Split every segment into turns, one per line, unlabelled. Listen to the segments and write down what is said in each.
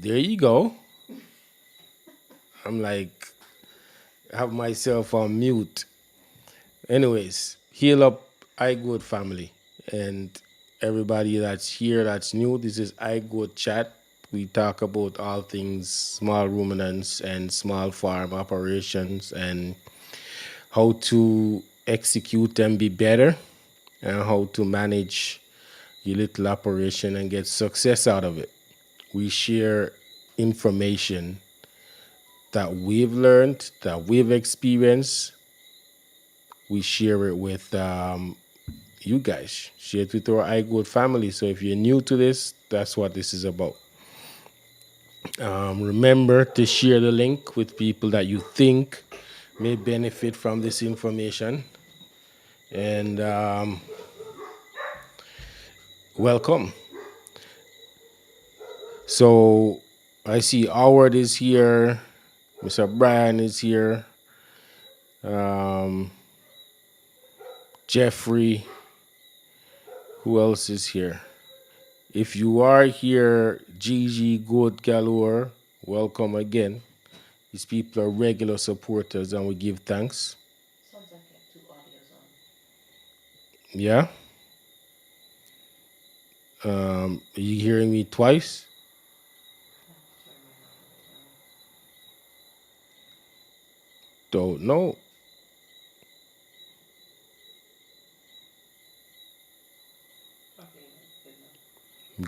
There you go. I'm like, have myself on mute. Anyways, heal up iGoat family and everybody that's here that's new. This is iGoat chat. We talk about all things small ruminants and small farm operations and how to execute and be better and how to manage your little operation and get success out of it. We share information that we've learned, that we've experienced. We share it with you guys. Share it with our iGoat family. So if you're new to this, that's what this is about. Remember to share the link with people that you think may benefit from this information. And welcome. So I see Howard is here, Mr. Brian is here, um, Jeffrey. Who else is here? If you are here, Gigi Goat Galore, welcome again. These people are regular supporters and we give thanks. Yeah? Are you hearing me twice? Don't know.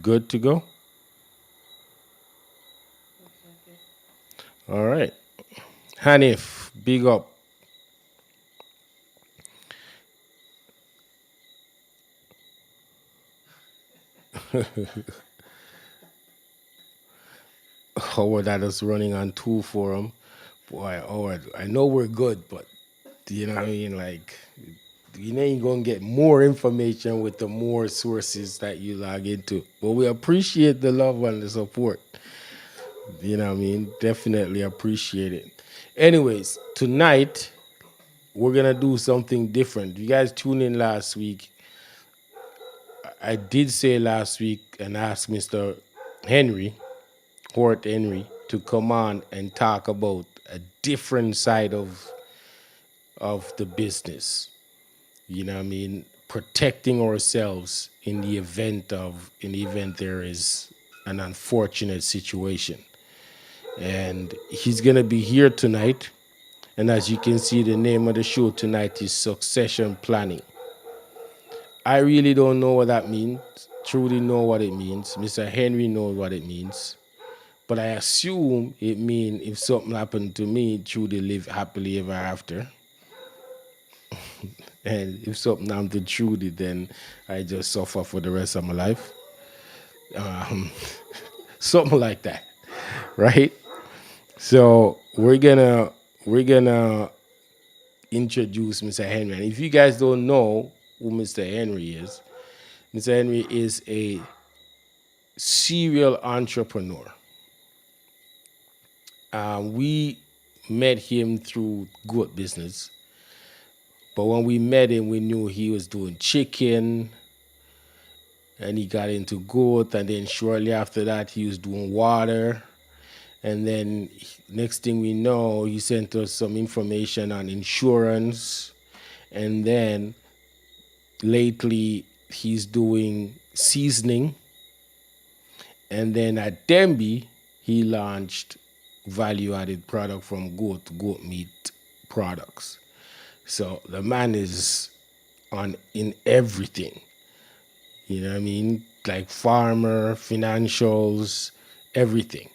Good to go? All right. Hanif, big up. Howard that is running on two for him. Boy, Howard, I know we're good, but you know what I mean? Like, you ain't gonna get more information with the more sources that you log into. But we appreciate the love and the support. You know what I mean? Definitely appreciate it. Anyways, tonight we're gonna do something different. You guys tuned in last week. I did say last week and ask Mr. Henry, Hort Henry, to come on and talk about a different side of the business. You know what I mean? Protecting ourselves in the event there is an unfortunate situation. And he's gonna be here tonight. And as you can see, the name of the show tonight is Succession Planning. I really don't know what that means. Truly know what it means. Mr. Henry knows what it means. But I assume it means if something happened to me, truly live happily ever after. And if something happened to Trudy, then I just suffer for the rest of my life. Um, Something like that, right? So we're gonna introduce Mr. Henry. And if you guys don't know who Mr. Henry is, Mr. Henry is a serial entrepreneur. We met him through goat business, but when we met him, we knew he was doing chicken, and he got into goat, and then shortly after that, he was doing water, and then next thing we know, he sent us some information on insurance, and then lately he's doing seasoning, and then at Denby he launched value-added product from goat meat products. So the man is on in everything. You know what I mean? Like farmer, financials, everything.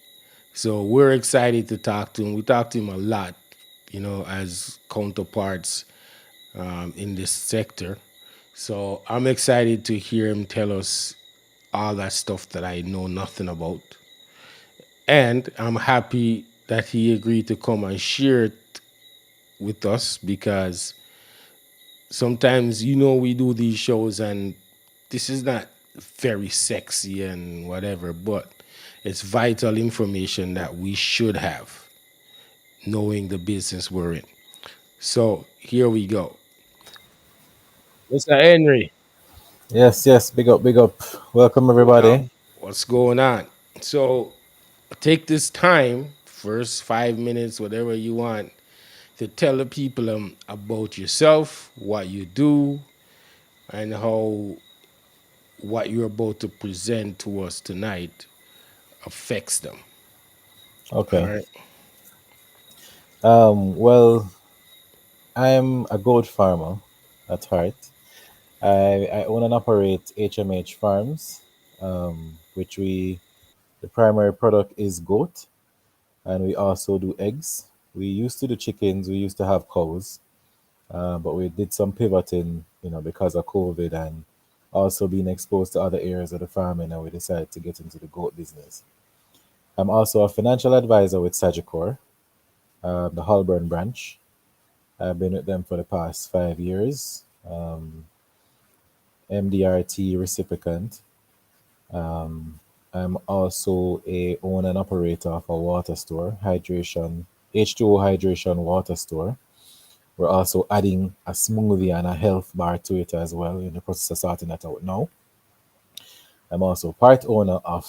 So we're excited to talk to him. We talk to him a lot, as counterparts in this sector. So I'm excited to hear him tell us all that stuff that I know nothing about. And I'm happy that he agreed to come and share it with us because sometimes, we do these shows and this is not very sexy and whatever, but it's vital information that we should have knowing the business we're in. So here we go. Mr. Henry,
Yes, yes, big up, big up. Welcome,
uh,
everybody.
what's going on? So take this time, first 5 minutes, whatever you want, to tell the people about yourself, what you do, and how what you're about to present to us tonight affects them. All
Okay.
right.
Well, I'm a goat farmer at heart. I own and operate HMH Farms, which the primary product is goat, and we also do eggs. We used to do chickens, we used to have cows, but we did some pivoting, because of COVID and also being exposed to other areas of the farming, and we decided to get into the goat business. I'm also a financial advisor with Sagicor, the Holborn branch. I've been with them for the past 5 years. MDRT recipient. I'm also a own and operator of a water store, hydration H2O hydration water store. We're also adding a smoothie and a health bar to it as well, in the process of sorting that out now. I'm also part owner of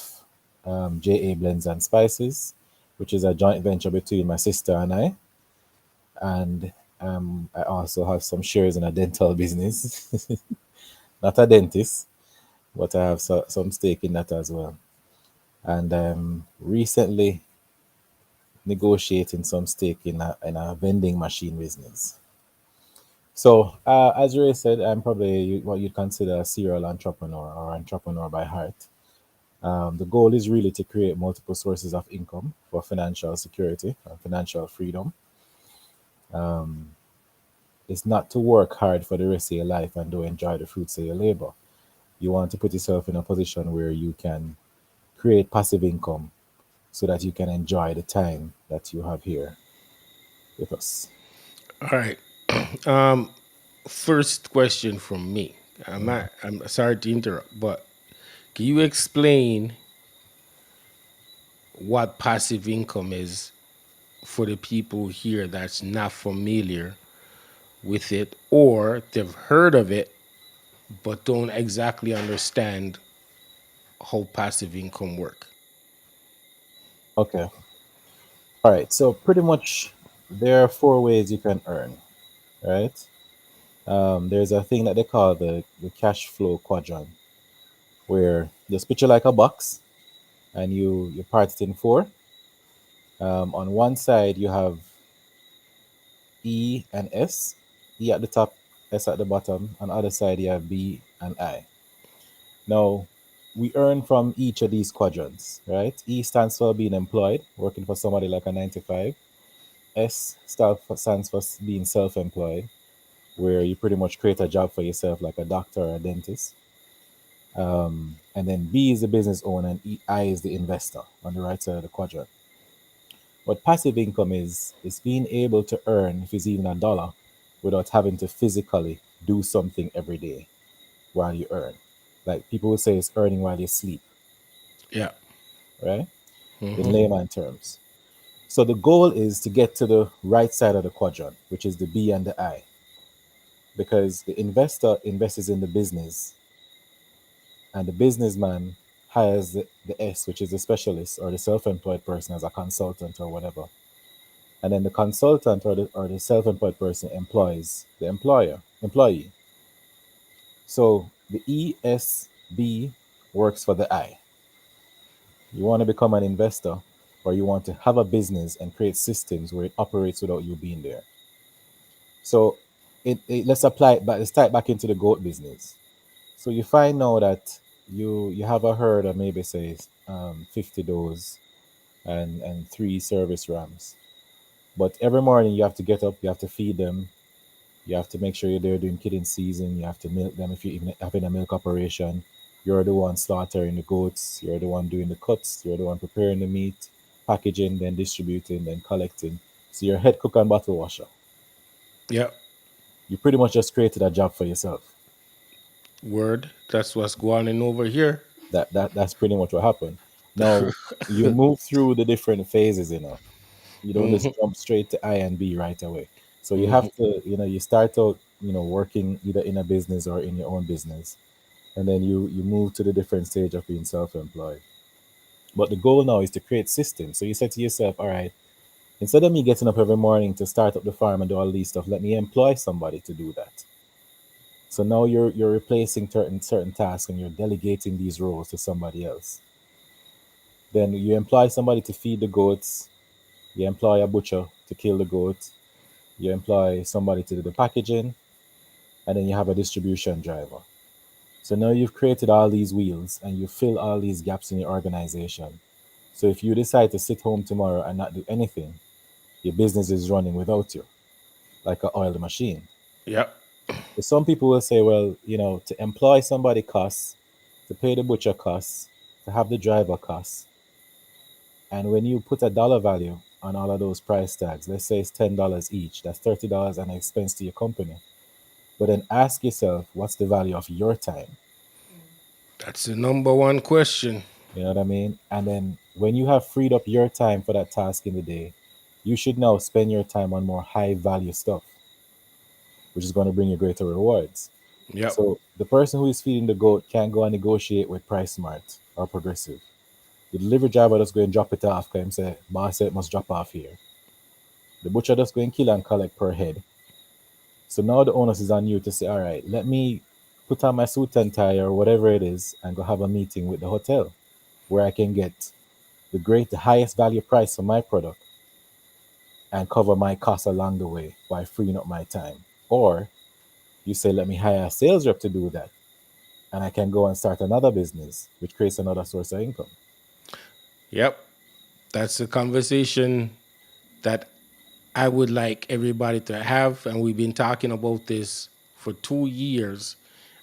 JA Blends and Spices, which is a joint venture between my sister and I. And I also have some shares in a dental business. Not a dentist, but I have some stake in that as well. And recently negotiating some stake in a vending machine business. So, as Ray said, I'm probably what you'd consider a serial entrepreneur or entrepreneur by heart. The goal is really to create multiple sources of income for financial security and financial freedom. It's not to work hard for the rest of your life and don't enjoy the fruits of your labor. You want to put yourself in a position where you can create passive income so that you can enjoy the time that you have here with us.
All right. First question from me. I'm sorry to interrupt, but can you explain what passive income is for the people here that's not familiar with it, or they've heard of it but don't exactly understand how passive income work?
Okay. All right. So, pretty much there are four ways you can earn, right? There's a thing that they call the cash flow quadrant, where just picture like a box and you part it in four. On one side, you have E and S, E at the top, S at the bottom. On the other side, you have B and I. Now, we earn from each of these quadrants, right? E stands for being employed, working for somebody like a 9 to 5. Stands for being self employed, where you pretty much create a job for yourself, like a doctor or a dentist. And then B is the business owner, and I is the investor on the right side of the quadrant. What passive income is being able to earn, if it's even a dollar, without having to physically do something every day while you earn. Like people would say, it's earning while you sleep,
Yeah.
right? In layman terms. So the goal is to get to the right side of the quadrant, which is the B and the I, because the investor invests in the business, and the businessman hires the S, which is the specialist or the self-employed person as a consultant or whatever. And then the consultant or the self-employed person employs the employee. So the ESB works for the I. You want to become an investor, or you want to have a business and create systems where it operates without you being there. So let's apply it back, let's tie it back into the goat business. So you find now that you have a herd of maybe say 50 does and three service rams. But every morning you have to get up, you have to feed them, you have to make sure you're there doing kidding season, you have to milk them if you're even having a milk operation. You're the one slaughtering the goats, you're the one doing the cuts, you're the one preparing the meat, packaging, then distributing, then collecting. So you're head cook and bottle washer.
Yeah.
You pretty much just created a job for yourself.
Word. That's what's going on over here.
That's pretty much what happened. Now you move through the different phases, you don't just jump straight to I and B right away. So you have to, you start out, working either in a business or in your own business, and then you move to the different stage of being self-employed. But the goal now is to create systems. So you said to yourself, all right, instead of me getting up every morning to start up the farm and do all these stuff, let me employ somebody to do that. So now you're replacing certain tasks and you're delegating these roles to somebody else. Then you employ somebody to feed the goats, you employ a butcher to kill the goats, you employ somebody to do the packaging, and then you have a distribution driver. So now you've created all these wheels and you fill all these gaps in your organization. So if you decide to sit home tomorrow and not do anything, your business is running without you, like an oiled machine.
Yep.
So some people will say, well, to employ somebody costs, to pay the butcher costs, to have the driver costs. And when you put a dollar value on all of those price tags, let's say it's $10 each, that's $30 an expense to your company. But then ask yourself, what's the value of your time?
That's the number one question.
You know what I mean? And then when you have freed up your time for that task in the day, you should now spend your time on more high value stuff, which is going to bring you greater rewards.
Yep.
So the person who is feeding the goat can't go and negotiate with Price Smart or Progressive. The delivery driver just go and drop it off because him say, boss said it must drop off here. The butcher just go and kill and collect per head. So now the onus is on you to say, all right, let me put on my suit and tie or whatever it is and go have a meeting with the hotel where I can get the highest value price for my product and cover my costs along the way by freeing up my time. Or you say, let me hire a sales rep to do that. And I can go and start another business, which creates another source of income.
Yep. That's the conversation that I would like everybody to have. And we've been talking about this for 2 years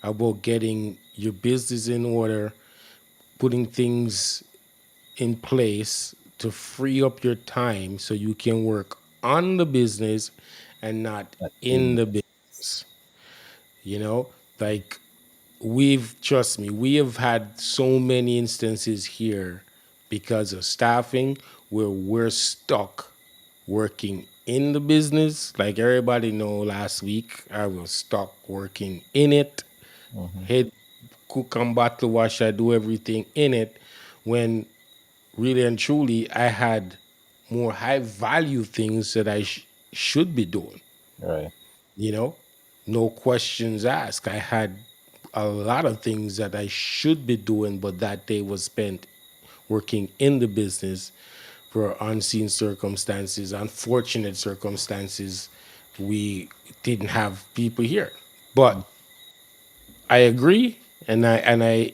about getting your business in order, putting things in place to free up your time so you can work on the business and not
Not
in
in
the
the
business. You know, like trust me, we have had so many instances here because of staffing where we're stuck working in the business. Like everybody know, last week I was stuck working in it.
Mhm.
Head cook and bottle wash, I do everything in it. When really and truly I had more high value things that I should be doing.
Right.
You know, no questions asked. I had a lot of things that I should be doing, but that day was spent working in the business for unseen circumstances, unfortunate circumstances. We didn't have people here.
Mm.
But I agree, and I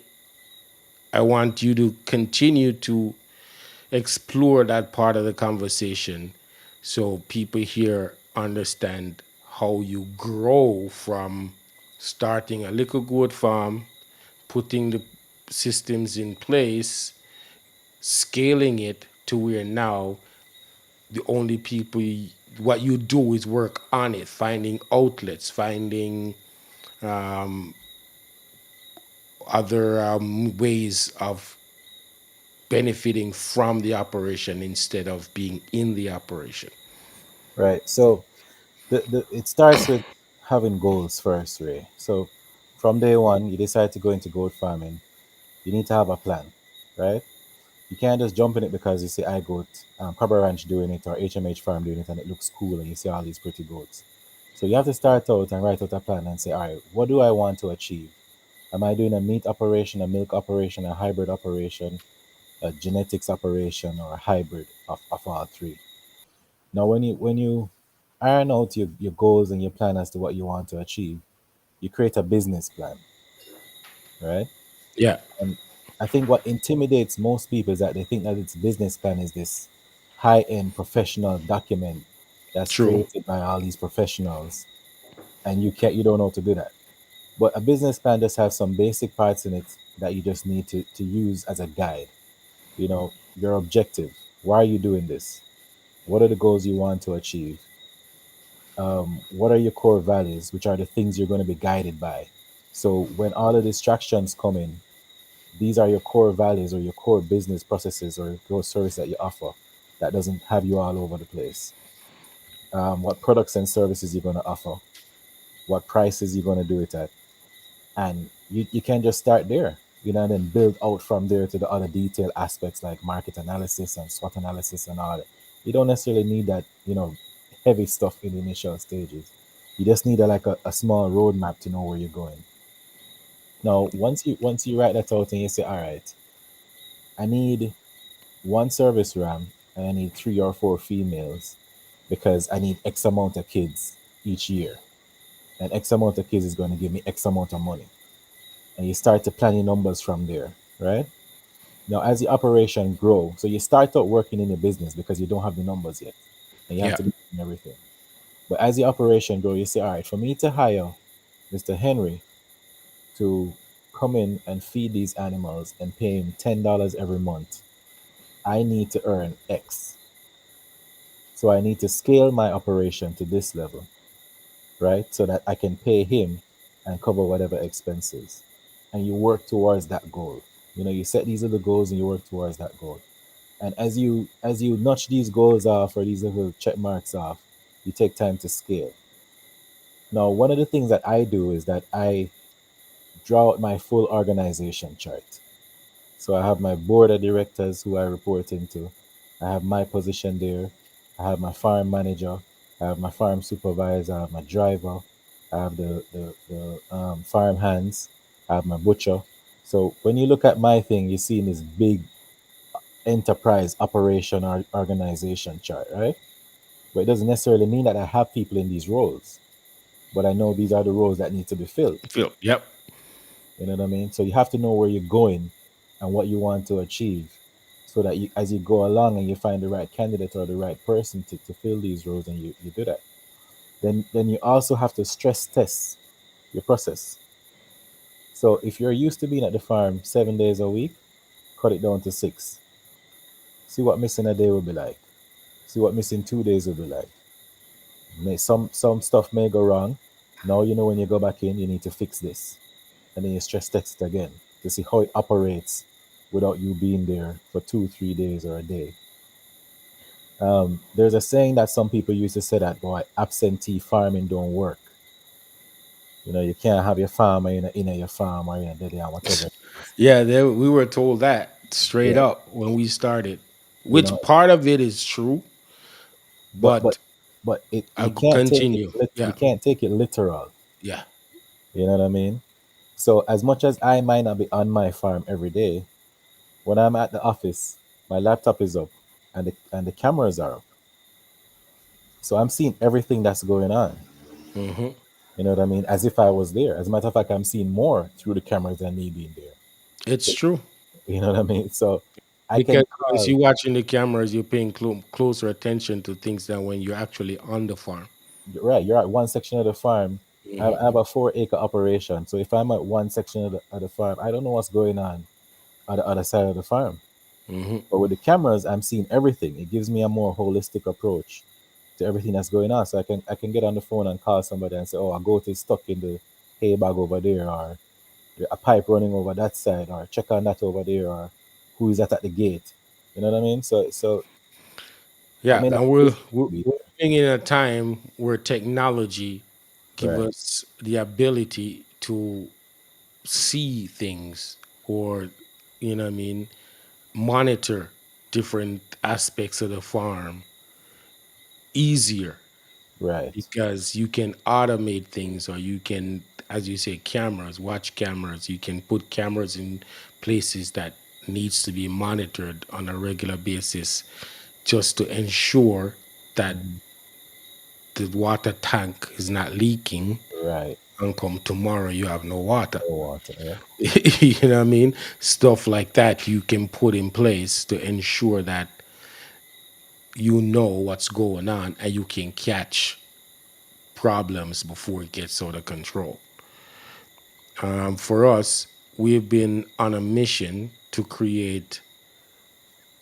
want you to continue to explore that part of the conversation so people here understand how you grow from starting a little goat farm, putting the systems in place, scaling it to where now the only people what you do is work on it, finding outlets, finding other ways of benefiting from the operation instead of being in the operation.
Right. So it starts with having goals first, Ray. So from day one, you decide to go into goat farming. You need to have a plan, right? You can't just jump in it because you see iGoat, Cobra Ranch doing it or HMH Farm doing it and it looks cool and you see all these pretty goats. So you have to start out and write out a plan and say, all right, what do I want to achieve? Am I doing a meat operation, a milk operation, a hybrid operation, a genetics operation, or a hybrid of all three? Now, when you iron out your goals and your plan as to what you want to achieve, you create a business plan, right?
Yeah,
And I think what intimidates most people is that they think that its business plan is this high-end professional document that's
true.
created by all these professionals, and you don't know how to do that. But a business plan just has some basic parts in it that you just need to use as a guide. Your objective. Why are you doing this? What are the goals you want to achieve? What are your core values, which are the things you're going to be guided by? So when all the distractions come in, these are your core values or your core business processes or your service that you offer that doesn't have you all over the place. What products and services you're going to offer, what prices you're going to do it at. And you can just start there. and then build out from there to the other detailed aspects like market analysis and SWOT analysis and all that. You don't necessarily need that, heavy stuff in the initial stages. You just need a small roadmap to know where you're going. Now, once you write that out and you say, all right, I need one service ram and I need 3 or 4 females because I need X amount of kids each year. And X amount of kids is going to give me X amount of money. And you start to plan your numbers from there, right? Now, as the operation grow, so you start out working in your business because you don't have the numbers yet, and you have
Yeah.
to be doing everything. But as the operation grow, you say, all right, for me to hire Mr. Henry to come in and feed these animals and pay him $10 every month, I need to earn X. So I need to scale my operation to this level, right? So that I can pay him and cover whatever expenses. And you work towards that goal. You set these little goals and you work towards that goal. And as you notch these goals off or these little check marks off, you take time to scale. Now, one of the things that I do is that I draw out my full organization chart. So I have my board of directors who I report into. I have my position there. I have my farm manager. I have my farm supervisor. I have my driver. I have the farm hands. I have my butcher. So when you look at my thing, you're seeing this big enterprise operation or organization chart, right? But it doesn't necessarily mean that I have people in these roles, but I know these are the roles that need to be filled.
Phil. Yep.
You know what I mean? So you have to know where you're going and what you want to achieve so that as you go along and you find the right candidate or the right person to fill these roles and you do that. Then you also have to stress test your process. So if you're used to being at the farm 7 days a week, cut it down to six. See what missing a day will be like. See what missing 2 days will be like. Some stuff may go wrong. Now you know when you go back in, you need to fix this, and then you stress test it again to see how it operates without you being there for 2 3 days or a day. There's a saying that some people used to say that, boy, absentee farming don't work. You can't have your farmer in your farm or in a day or whatever it is.
Yeah, we were told that straight
Yeah,
up when we started,
you
which
know,
part of it is true,
but but
but
but it
I'll
you can't take it
continue.
you
Yeah.
can't take it literal.
Yeah.
You know what I mean? So as much as I might not be on my farm every day, when I'm at the office, my laptop is up and the cameras are up. So I'm seeing everything that's going on.
Hmm.
You know what I mean? As if I was there. As a matter of fact, I'm seeing more through the cameras than me being there.
It's true.
You know what I mean? So I
Because
can
once
call,
you're watching the cameras, you're paying closer attention to things than when you're actually on the farm.
right, you're at one section of the farm. I
Hmm.
have a 4 acre operation. So if I'm at one section of the farm, I don't know what's going on the other side of the farm.
Hmm.
But with the cameras, I'm seeing everything. It gives me a more holistic approach to everything that's going on. So I can get on the phone and call somebody and say, "Oh, a goat is stuck in the hay bag over there," or a pipe running over that side, or check on that over there, or who is that at the gate. You know what I mean? So I
Yeah,
may not
and we're
physically be
we're living in a time where technology give
there. Right.
us the ability to see things, or what I mean, monitor different aspects of the farm easier,
Right.
because you can automate things, or you can, as you say, cameras, watch cameras, you can put cameras in places that needs to be monitored on a regular basis, just to ensure that
Mhm.
the water tank is not leaking,
Right.
and come tomorrow you have no water.
No water. Yeah.
You know what I mean? Stuff like that you can put in place to ensure that you know what's going on and you can catch problems before it gets out of control. For us, we've been on a mission to create,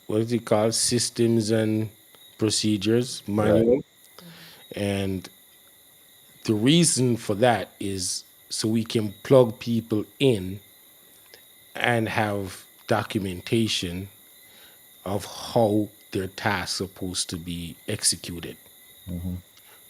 what is it called, systems and procedures
Right.
manual. And the reason for that is so we can plug people in and have documentation of how their tasks supposed to be executed.
Hmm.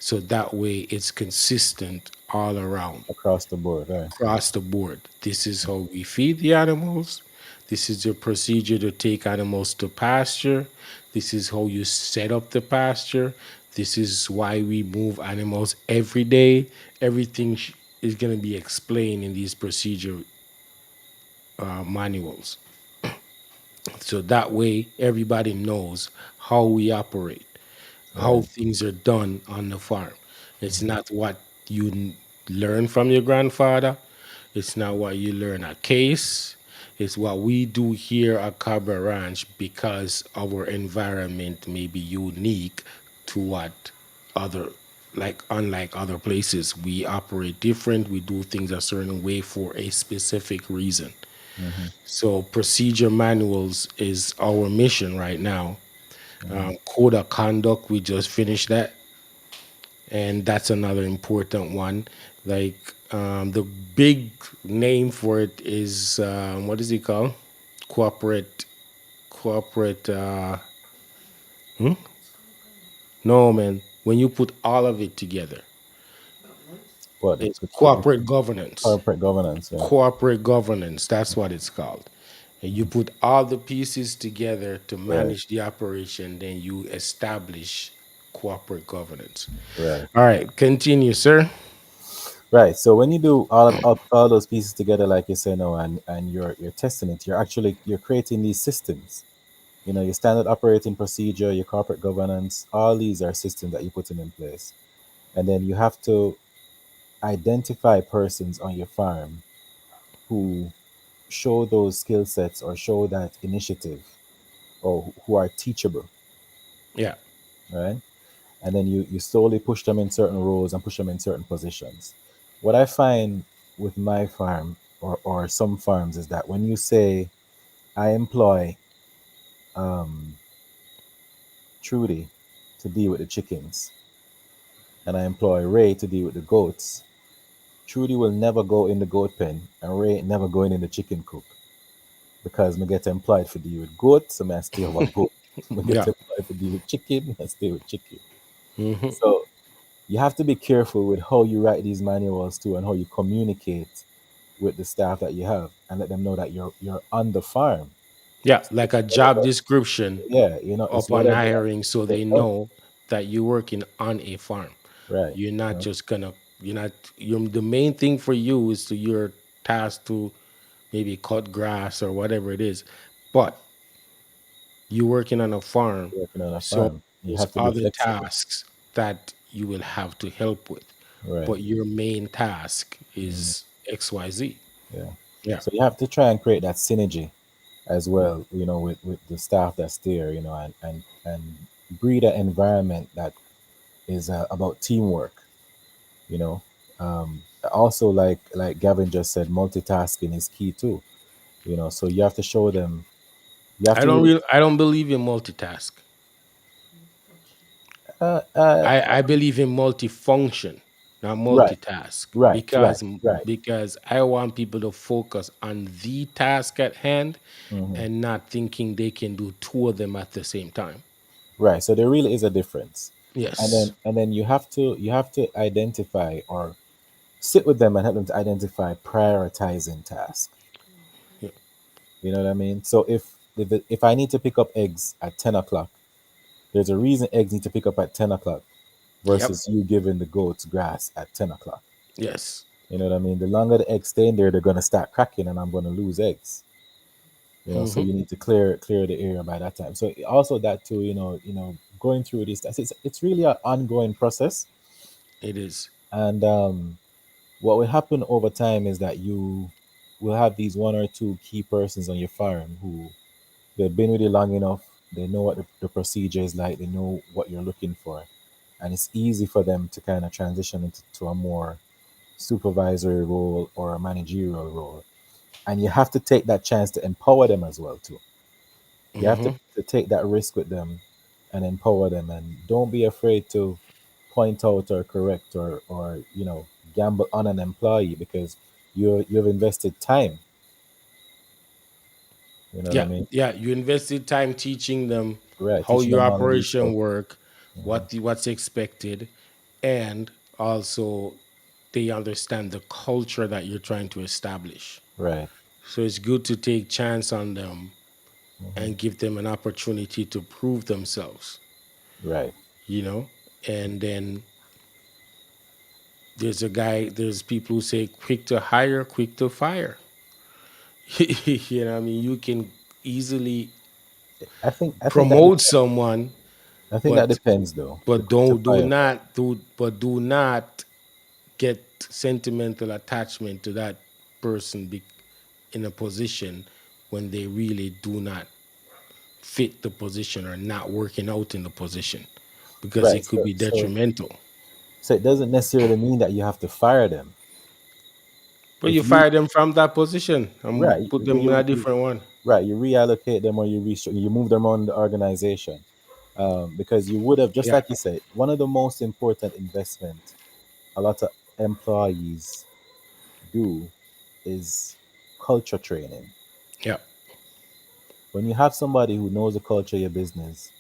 so that way it's consistent all around,
Across the board, right?
across the board. This is how we feed the animals. This is the procedure to take animals to pasture. This is how you set up the pasture. This is why we move animals every day. Everything is going to be explained in these procedure manuals. So that way everybody knows how we operate, how
Right.
things are done on the farm. It's
Mhm.
not what you learn from your grandfather. It's not what you learn at Case. It's what we do here at Cabra Ranch because our environment may be unique to what other, like unlike other places. We operate different. We do things a certain way for a specific reason.
Mhm.
So procedure manuals is our mission right now.
Mhm.
Code of conduct, we just finished that, and that's another important one. Like the big name for it is what is it called? Corporate, corporate. No man, when you put all of it together,
What
it's
the
corporate governance.
corporate governance? Yeah.
Corporate governance, that's what it's called. And you put all the pieces together to
Right.
manage the operation, then you establish corporate governance.
Right.
All right, continue, sir.
Right. So when you do all those pieces together, like you say now, and you're testing it, you're creating these systems. You know, your standard operating procedure, your corporate governance, all these are systems that you're putting in place. And then you have to identify persons on your farm who show those skill sets or show that initiative or who are teachable,
Yeah,
right? And then you slowly push them in certain roles and push them in certain positions. What I find with my farm or some farms is that when you say, I employ um, Trudy to deal with the chickens and I employ Ray to deal with the goats, Trudy will never go in the goat pen and Ray ain't never going in the chicken coop because me get employed for deal with goat, so I stay over goat. Me get
yeah,
employed for deal with chicken, I stay with chicken. So you have to be careful with how you write these manuals too and how you communicate with the staff that you have and let them know that you're on the farm.
yeah.
So
Like
it's
a job
whatever,
description
yeah, you know, it's
upon
whatever
hiring, so
they
they
know.
know that you're working on a farm.
Right.
You're not
You
just gonna. You're not. You're, the main thing for you is to your task to maybe cut grass or whatever it is, but you're working on a farm,
working on a
so
farm. You
there's
have to be
other
flexible.
tasks that you will have to help with,
Right.
but your main task
Mhm.
is XYZ.
Yeah.
Yeah,
So you have to try and create that synergy as well, you know, with the staff that's there, you know, and breed an environment that is about teamwork, you know. Also, like Gavin just said, multitasking is key too, you know. So you have to show them. You have to really.
I don't believe in multitask.
Uh, uh,
I believe in multifunction, not
right,
multitask,
right, right, right.
because I want people to focus on the task at hand
Hmm.
and not thinking they can do two of them at the same time.
Right. So there really is a difference,
Yes.
and then you have to identify or sit with them and help them to identify prioritizing tasks.
Yeah.
You know what I mean? So if I need to pick up eggs at 10 o'clock, there's a reason eggs need to pick up at 10 o'clock
Yep.
versus you giving the goats grass at 10 o'clock.
Yes.
You know what I mean? The longer the eggs stay in there, they're gonna start cracking, and I'm gonna lose eggs. You know, so
Hmm.
you need to clear the area by that time. So also that too, going through this, it's really an ongoing process,
It is.
and what will happen over time is that you will have these one or two key persons on your farm who they've been with you long enough. They know what the procedure is like. They know what you're looking for, and it's easy for them to kind of transition into to a more supervisory role or a managerial role. And you have to take that chance to empower them as well too. You have to take that risk with them and empower them, and don't be afraid to point out or correct or gamble on an employee because you've invested time. You know what I
Yeah.
mean?
Yeah. You invested time teaching them
Right,
how
teaching
your
them all of these
operation
stuff.
work, what's expected, and also they understand the culture that you're trying to establish.
Right.
So it's good to take chance on them
Hmm.
and give them an opportunity to prove themselves,
Right.
you know? And then there's people who say quick to hire, quick to fire. You know, what I mean, you can easily
I think that
promote someone,
I think that
but
depends though. The
but
quick to
don't do
fire part.
not do but do not get sentimental attachment to that person in a position when they really do not fit the position or not working out in the position, because
Right.
it could
So
be
so
detrimental.
so it doesn't necessarily mean that you have to fire them.
But
If
you
you
fire them from that position and
right,
put them in a different one.
right, you reallocate them or you move them around the organization, because you would have, just
Yeah,
like you said, one of the most important investment a lot of employees do is culture training.
yeah.
When you have somebody who knows the culture of your business,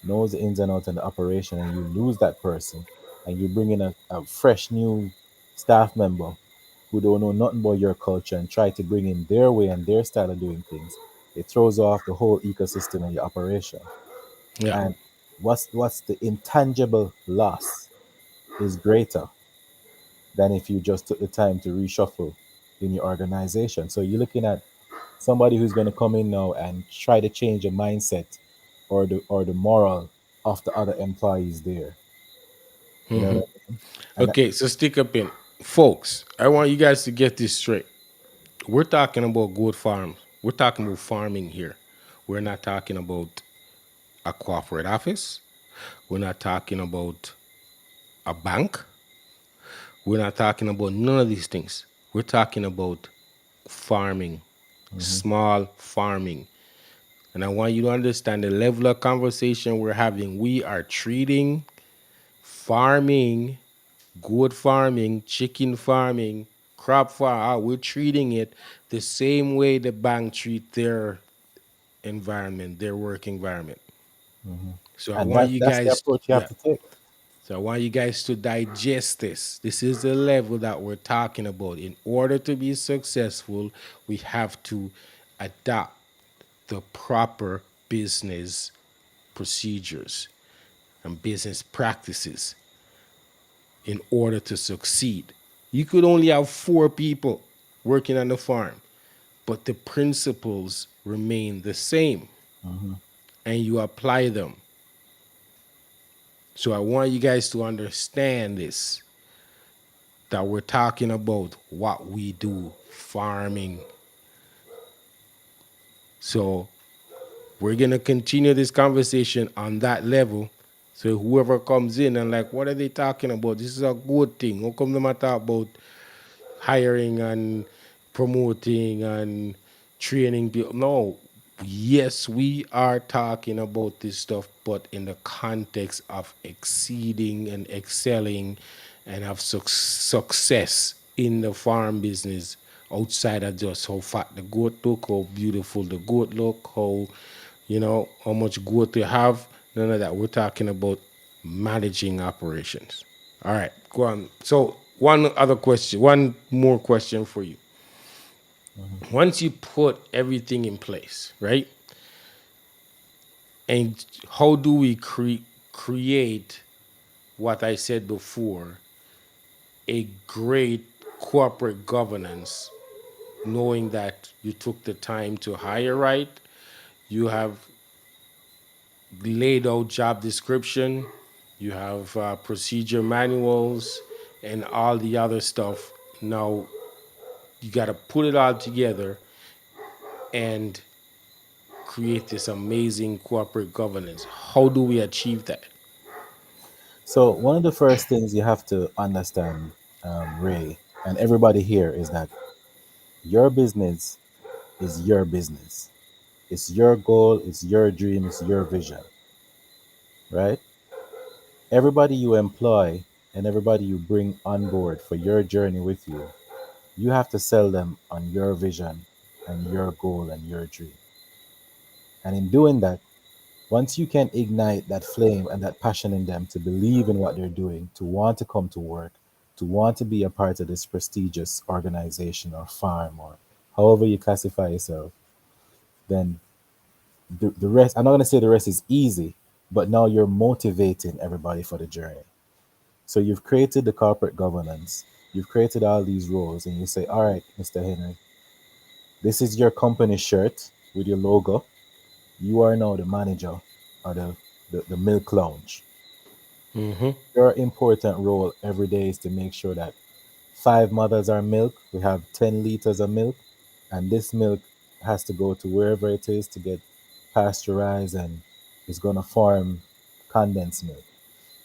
knows the ins and outs and the operation, and you lose that person, and you bring in a fresh new staff member who don't know nothing about your culture and try to bring in their way and their style of doing things, it throws off the whole ecosystem of your operation.
Yeah.
And what's the intangible loss is greater than if you just took the time to reshuffle in your organization. So you're looking at somebody who's going to come in now and try to change the mindset or the moral of the other employees there. You know what I mean? And that,
Okay, so stick up in. Folks, I want you guys to get this straight. We're talking about good farms. We're talking about farming here. We're not talking about a corporate office. We're not talking about a bank. We're not talking about none of these things. We're talking about farming,
mhm,
small farming. And I want you to understand the level of conversation we're having. We are treating farming, goat farming, chicken farming, crop farm. We're treating it the same way the bank treat their environment, their work environment.
mhm.
So I
And
want
that
you
that's the
guys,
approach you have
yeah.
to take.
So I want you guys to digest this. This is the level that we're talking about. In order to be successful, we have to adopt the proper business procedures and business practices in order to succeed. You could only have 4 people working on the farm, but the principles remain the same
Mhm.
and you apply them. So I want you guys to understand this, that we're talking about what we do, farming. So we're gonna continue this conversation on that level. So whoever comes in and like, what are they talking about? This is a good thing. How come they might talk about hiring and promoting and training people? No. Yes, we are talking about this stuff, but in the context of exceeding and excelling and have success in the farm business outside of just how fat the goat look, how beautiful the goat look, how much goat they have. None of that. We're talking about managing operations. All right, go on. So one more question for you.
Mhm.
Once you put everything in place, right? And how do we create what I said before, a great corporate governance, knowing that you took the time to hire right, you have laid out job description, you have procedure manuals, and all the other stuff. Now you got to put it all together and create this amazing corporate governance. How do we achieve that?
So one of the first things you have to understand, Ray, and everybody here, is that your business is your business. It's your goal, it's your dream, it's your vision, right? Everybody you employ and everybody you bring on board for your journey with you, you have to sell them on your vision and your goal and your dream. And in doing that, Once you can ignite that flame and that passion in them to believe in what they're doing, to want to come to work, to want to be a part of this prestigious organization or farm or however you classify yourself, then the rest, I'm not going to say the rest is easy, but now you're motivating everybody for the journey. So you've created the corporate governance, you've created all these roles, and you say, all right, Mr. Henry, this is your company shirt with your logo. You are now the manager or the milk lounge. Your important role every day is to make sure that five mothers are milk, we have 10 liters of milk, and this milk has to go to wherever it is to get pasteurized and is going to form condensed milk.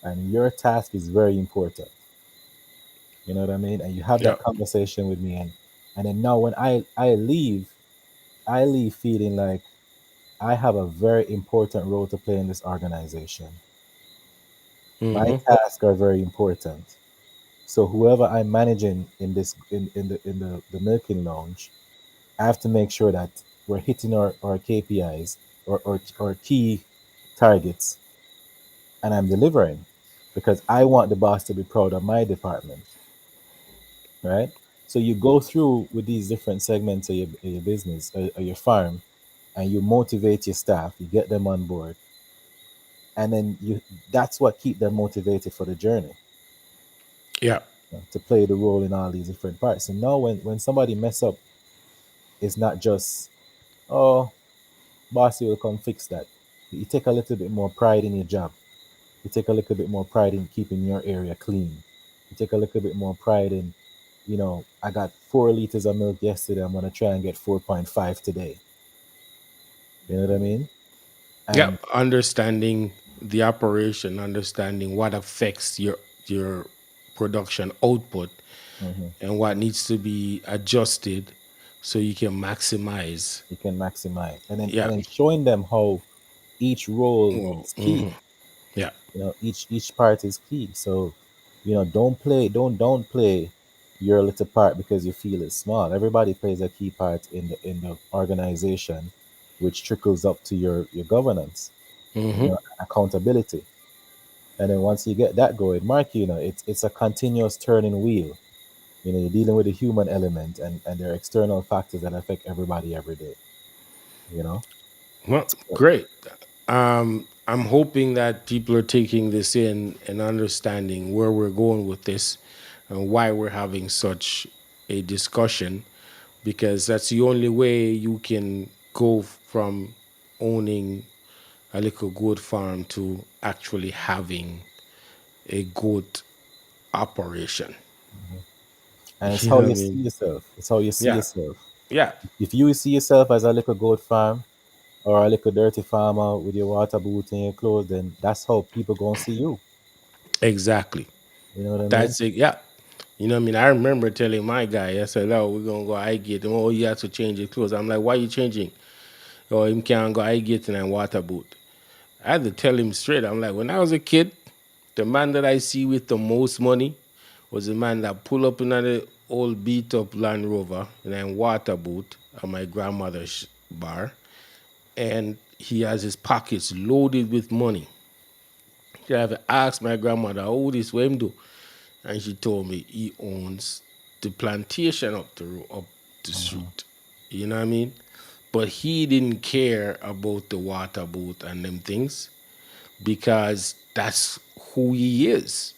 And your task is very important. You know what I mean? And you have
Yeah.
that conversation with me, and then now when I leave feeling like I have a very important role to play in this organization. My tasks are very important. So whoever I'm managing in this in the milking lounge, I have to make sure that we're hitting our KPIs or key targets, and I'm delivering because I want the boss to be proud of my department, right? So you go through with these different segments of your business or your farm, and you motivate your staff, you get them on board, and then you that's what keep them motivated for the journey,
Yeah.
to play the role in all these different parts. And now when somebody mess up, it's not just, oh, bossy will come fix that. You take a little bit more pride in your job. You take a little bit more pride in keeping your area clean. You take a little bit more pride in, I got 4 liters of milk yesterday. I'm gonna try and get 4.5 today. You know what I mean?
Yeah.
And
Understanding the operation, understanding what affects your production output
mhm,
and what needs to be adjusted so you can maximize.
you can maximize, and then
Yeah.
showing them how each role
Well,
is key.
yeah.
Each part is key. So don't play your little part because you feel it's small. Everybody plays a key part in the organization, which trickles up to your governance, accountability. And then once you get that going, Mark, it's a continuous turning wheel. You're dealing with the human element, and there are external factors that affect everybody every day you know
Well,
so,
great. I'm hoping that people are taking this in and understanding where we're going with this and why we're having such a discussion, because that's the only way you can go from owning a little goat farm to actually having a goat operation.
and it's
You
how
know what I
you see
mean?
yourself. It's how you see
Yeah.
yourself.
Yeah.
If you see yourself as a little goat farm or a little dirty farmer with your water boot and your clothes, then that's how people gonna see you.
Exactly.
You know what I mean?
That's it. Yeah. You know what I mean? I remember telling my guy, I said, "Oh, we're gonna go I get him. Oh, you have to change your clothes." I'm like, "Why you changing?" Oh, him can't go I get and water boot. I had to tell him straight. I'm like, when I was a kid, the man that I see with the most money was the man that pull up in the old beat up Land Rover and then water boot at my grandmother's bar, and he has his pockets loaded with money. I have asked my grandmother, "Oh, this what him do?" And she told me he owns the plantation up the street. You know what I mean? But he didn't care about the water boot and them things because that's who he is.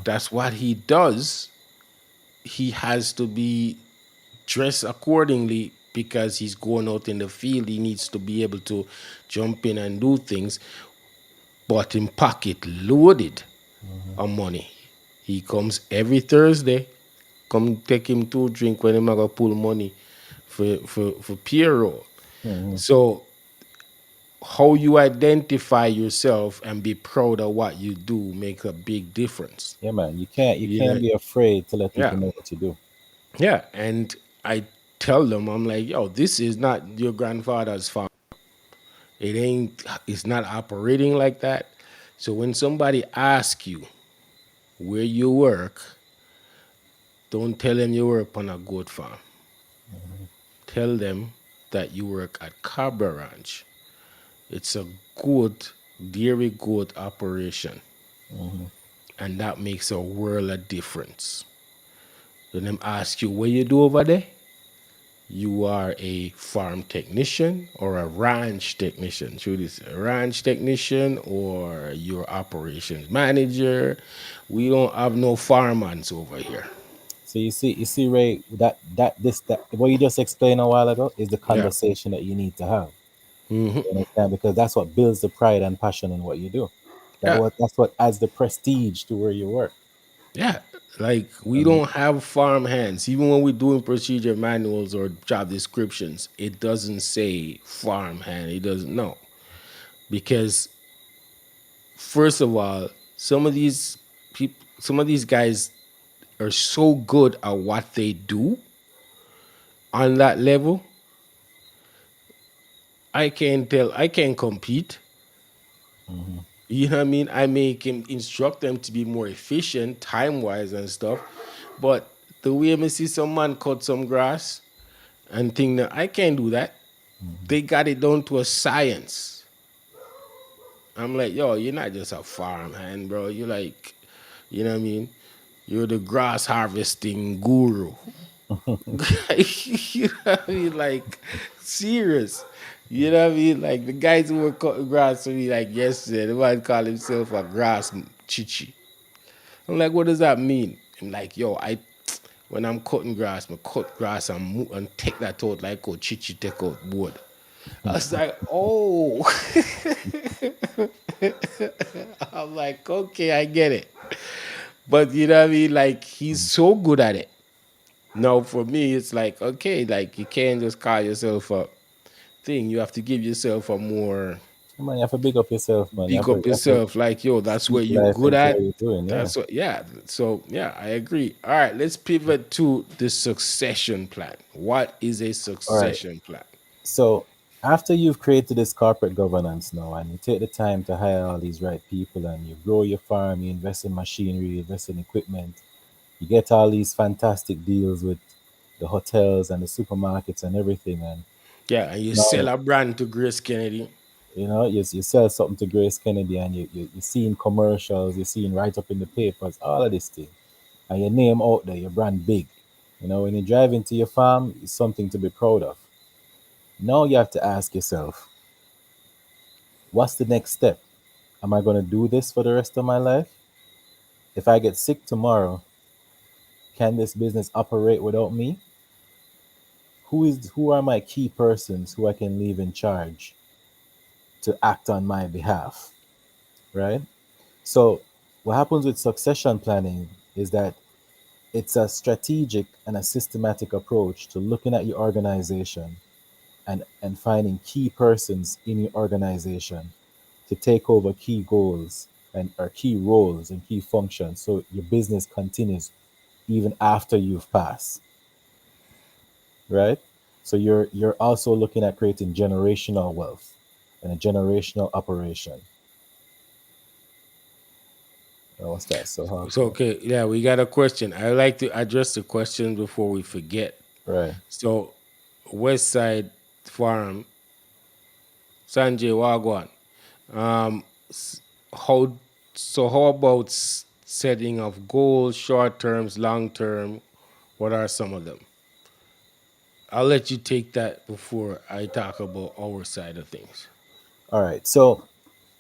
That's what he does. He has to be dressed accordingly because he's going out in the field. He needs to be able to jump in and do things, but in pocket loaded of money. He comes every Thursday. Come take him to drink when him a go pull money for payroll.
Hmm.
So how you identify yourself and be proud of what you do makes a big difference.
Yeah, man. You can't
Yeah,
be afraid to let people
yeah,
know what you do.
yeah. And I tell them, I'm like, yo, this is not your grandfather's farm. It ain't. It's not operating like that. So when somebody asks you where you work, don't tell them you work on a goat farm. Tell them that you work at Cabra Ranch. It's a goat, dairy goat operation,
Hmm.
and that makes a world of difference. Then them ask you what you do over there. You are a farm technician or a ranch technician. Should it a ranch technician or your operations manager? We don't have no farmhands over here.
So you see, Ray, that what you just explained a while ago is the
Yeah.
conversation that you need to have. You understand? Because that's what builds the pride and passion in what you do.
Yeah.
That's what adds the prestige to where you work.
Yeah. Like we
Um,
don't have farm hands. Even when we're doing procedure manuals or job descriptions, it doesn't say farm hand. It doesn't know. Because first of all, some of these guys are so good at what they do on that level. I can't compete.
mhm.
You know what I mean? I may can instruct them to be more efficient time wise and stuff. But the way I see some man cut some grass and think that I can't do that. They got it down to a science. I'm like, yo, you're not just a farm hand, bro. You're like, you know what I mean? You're the grass harvesting guru. You know what I mean? Like, serious. You know what I mean? Like, the guys who were cutting grass to me, like, yesterday, the man called himself a grass chichi. I'm like, what does that mean? I'm like, yo, when I'm cutting grass, I cut grass and take that out like how chichi take out wood. I was like, oh. I'm like, okay, I get it. But you know what I mean? Like, he's so good at it. No, for me, it's like, okay, like you can't just call yourself a thing. You have to give yourself a more
Man, you have to big up yourself, man.
big up
You have to
yourself. Like, yo, that's
speak
what you
life
good
into what
at.
you're doing. Yeah.
That's what, yeah. So, yeah, I agree. All right, let's pivot to the succession plan. What is a
All right.
succession plan?
So after you've created this corporate governance now, and you take the time to hire all these right people, and you grow your farm, you invest in machinery, you invest in equipment, you get all these fantastic deals with the hotels and the supermarkets and everything, and
Yeah, and you sell
now
a brand to Grace Kennedy.
you sell something to Grace Kennedy, and you're seeing commercials, you're seeing right up in the papers, all of this thing, and your name out there, your brand big. When you drive into your farm, it's something to be proud of. Now you have to ask yourself, what's the next step? Am I going to do this for the rest of my life? If I get sick tomorrow, can this business operate without me? Who are my key persons who I can leave in charge to act on my behalf, right? So what happens with succession planning is that it's a strategic and a systematic approach to looking at your organization and finding key persons in your organization to take over key goals and or key roles and key functions so your business continues even after you've passed, right? So you're also looking at creating generational wealth and a generational operation. What's that? So
So
hardcore.
okay, yeah, we got a question. I like to address the question before we forget.
Right.
So, West Side Farm, Sanjay Wagwan. Um, s- how how about setting of goals, short terms, long term? What are some of them? I'll let you take that before I talk about our side of things.
All right. So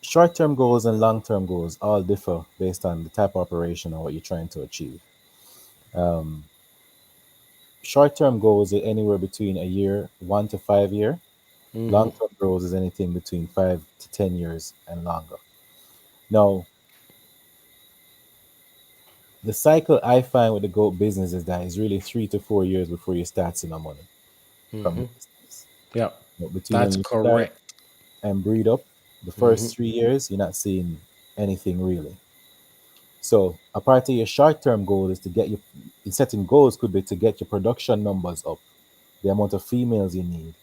short-term goals and long-term goals all differ based on the type of operation or what you're trying to achieve. Um, Short-term goals are anywhere between a year, 1 to 5 year.
Hmm.
Long-term goals is anything between 5 to 10 years and longer. Now, the cycle I find with the goat business is that it's really 3 to 4 years before you start seeing the money from the business.
Yeah,
But between when
that's
you start
correct.
and breed up, the first 3 years, you're not seeing anything really. So a part of your short-term goal is to get your in setting goals could be to get your production numbers up, the amount of females you need,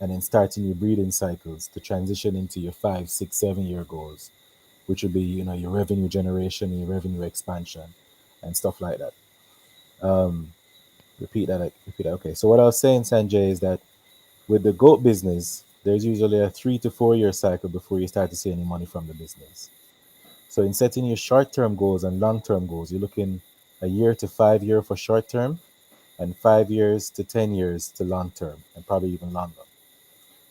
and then starting your breeding cycles to transition into your 5, 6, 7 year goals, which would be your revenue generation, your revenue expansion, and stuff like that. Repeat that. Okay. So what I was saying, Sanjay, is that with the goat business, there's usually a 3 to 4 year cycle before you start to see any money from the business. So in setting your short term goals and long term goals, you're looking a year to 5 year for short term and 5 years to 10 years to long term and probably even longer.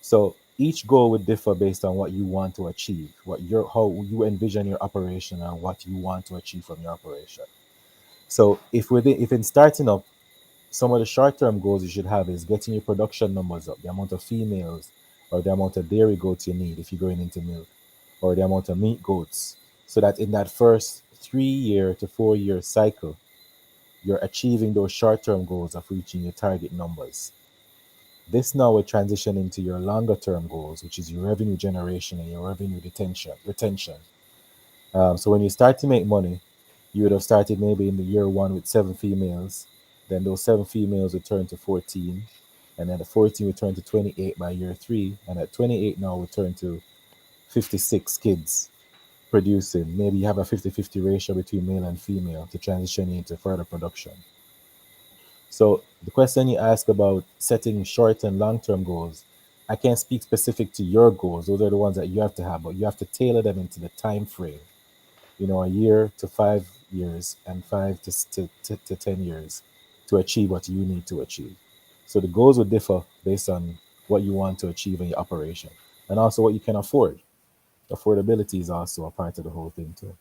So each goal would differ based on what you want to achieve, what your how you envision your operation and what you want to achieve from your operation. So if in starting up, some of the short term goals you should have is getting your production numbers up, the amount of females or the amount of dairy goats you need if you're going into milk, or the amount of meat goats, so that in that first 3 year to 4 year cycle, you're achieving those short term goals of reaching your target numbers. This now will transition into your longer term goals, which is your revenue generation and your revenue retention. So when you start to make money, you would have started maybe in the year one with 7 females. Then those 7 females would turn to 14. And then the 14 would turn to 28 by year three. And at 28 now would turn to 56 kids producing. Maybe you have a 50-50 ratio between male and female to transition into further production. So the question you ask about setting short and long term goals, I can't speak specific to your goals. Those are the ones that you have to have, but you have to tailor them into the time frame. A year to 5 years and 5 to 10 years to achieve what you need to achieve. So the goals will differ based on what you want to achieve in your operation and also what you can afford. Affordability is also a part of the whole thing too.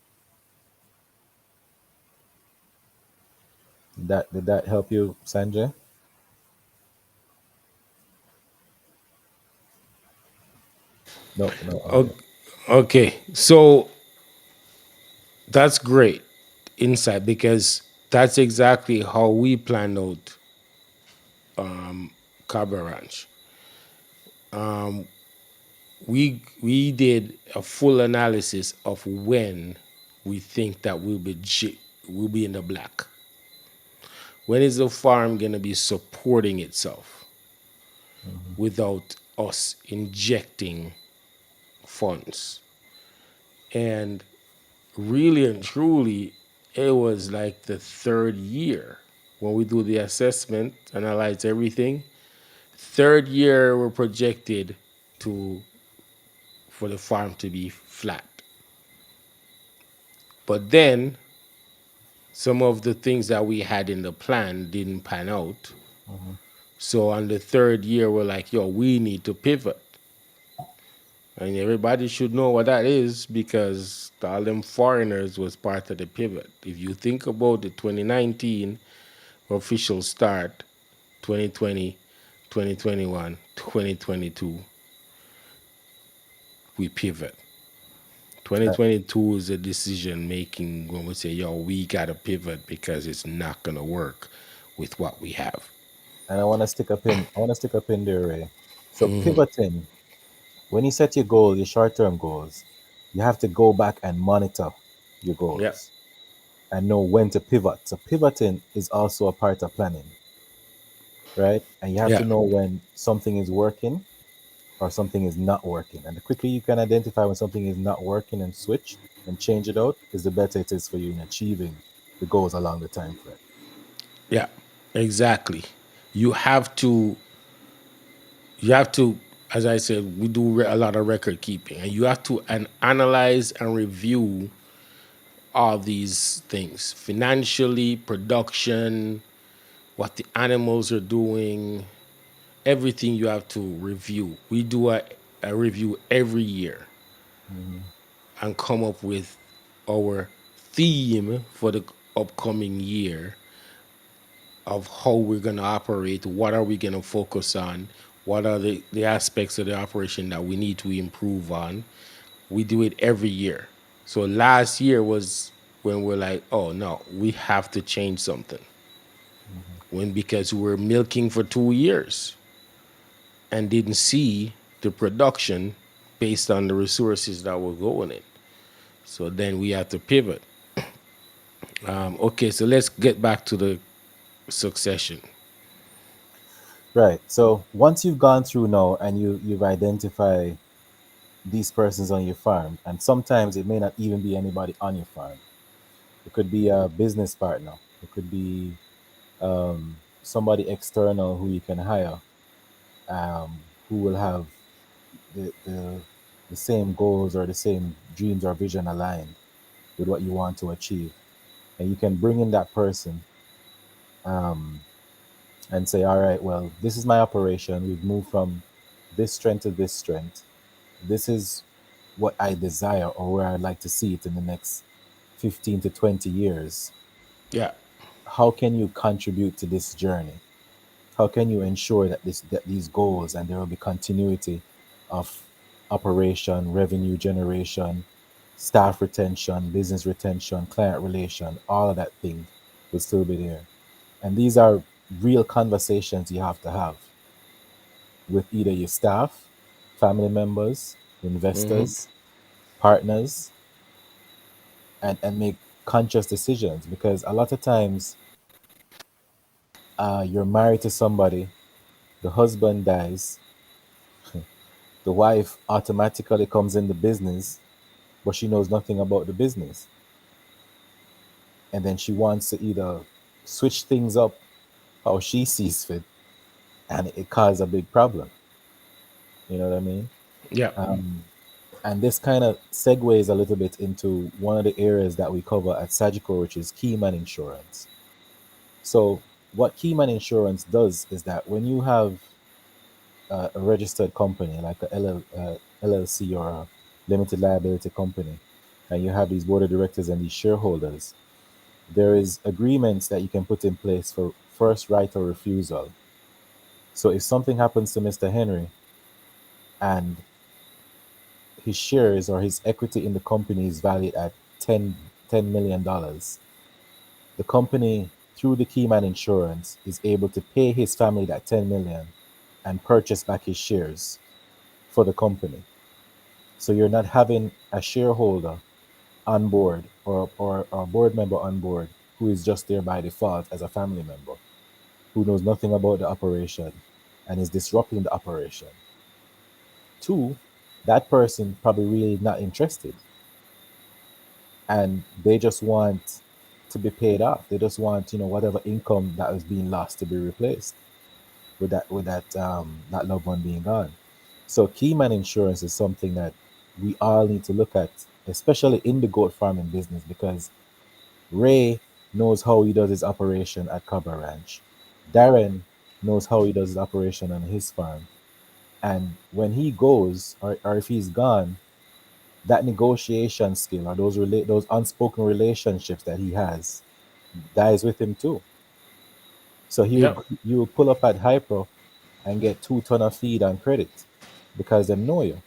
Did that help you, Sanjay? No, no. Okay.
Okay, so that's great insight because that's exactly how we planned out Cabo Ranch. We did a full analysis of when we think that we'll be in the black. When is the farm gonna be supporting itself
Hmm.
without us injecting funds? And really and truly, it was like the third year when we do the assessment, analyze everything. Third year, we're projected to for the farm to be flat. But then some of the things that we had in the plan didn't pan out.
Hmm.
So on the third year, we're like, yo, we need to pivot. And everybody should know what that is because all them foreigners was part of the pivot. If you think about the 2019 official start, 2020, 2021, 2022, we pivot.
Uh,
2022 is a decision making when we say, yo, we got to pivot because it's not going to work with what we have.
and I want to stick a pin there, Ray. So pivoting, when you set your goal, your short term goals, you have to go back and monitor your
Yeah.
goals and know when to pivot. So pivoting is also a part of planning, right? And you have to
Yeah.
know when something is working or something is not working. And the quicker you can identify when something is not working and switch and change it out, is the better it is for you in achieving the goals along the time frame.
Yeah. Exactly. You have to you have to, as I said, we do a lot of record keeping, and you have to analyze and review all these things financially, production, what the animals are doing, everything you have to review. We do a review every year
Hmm.
and come up with our theme for the upcoming year of how we're going to operate, what are we going to focus on, what are the aspects of the operation that we need to improve on. We do it every year. So last year was when we're like, oh no, we have to change something.
Hmm.
When because we were milking for 2 years and didn't see the production based on the resources that were going in. So then we had to pivot. Okay, so let's get back to the succession.
Right. So once you've gone through now and you've identified these persons on your farm, and sometimes it may not even be anybody on your farm. It could be a business partner. It could be somebody external who you can hire, who will have the same goals or the same dreams or vision aligned with what you want to achieve, and you can bring in that person, um, and say, all right, well, this is my operation. We've moved from this strength to this strength. This is what I desire or where I'd like to see it in the next 15 to 20 years.
Yeah.
How can you contribute to this journey? How can you ensure that these goals, and there will be continuity of operation, revenue generation, staff retention, business retention, client relation, all of that thing will still be there. And these are real conversations you have to have with either your staff, family members, investors, partners, and make conscious decisions, because a lot of times you're married to somebody, the husband dies, the wife automatically comes in the business, but she knows nothing about the business. And then she wants to either switch things up how she sees fit, and it causes a big problem. You know what I mean?
Yeah.
Um, and this kind of segues a little bit into one of the areas that we cover at Sagicor, which is keyman insurance. So, what keyman insurance does is that when you have a registered company like a LLC or a limited liability company, and you have these board of directors and these shareholders, there is agreements that you can put in place for first right of refusal. So if something happens to Mr. Henry and his shares or his equity in the company is valued at $10 million, the company, through the Keyman Insurance, is able to pay his family that 10 million and purchase back his shares for the company. So you're not having a shareholder on board, or a board member on board who is just there by default as a family member, who knows nothing about the operation and is disrupting the operation. Two, that person probably really not interested, and they just want to be paid off. They just want, whatever income that was being lost to be replaced with that loved one being gone. So keyman insurance is something that we all need to look at, especially in the goat farming business, because Ray knows how he does his operation at Cobra Ranch. Darren knows how he does his operation on his farm. And when he goes, or if he's gone, that negotiation skill, or those unspoken relationships that he has, dies with him too. So
Yep.
you will pull up at Hypro and get 2 ton of feed on credit because they know you.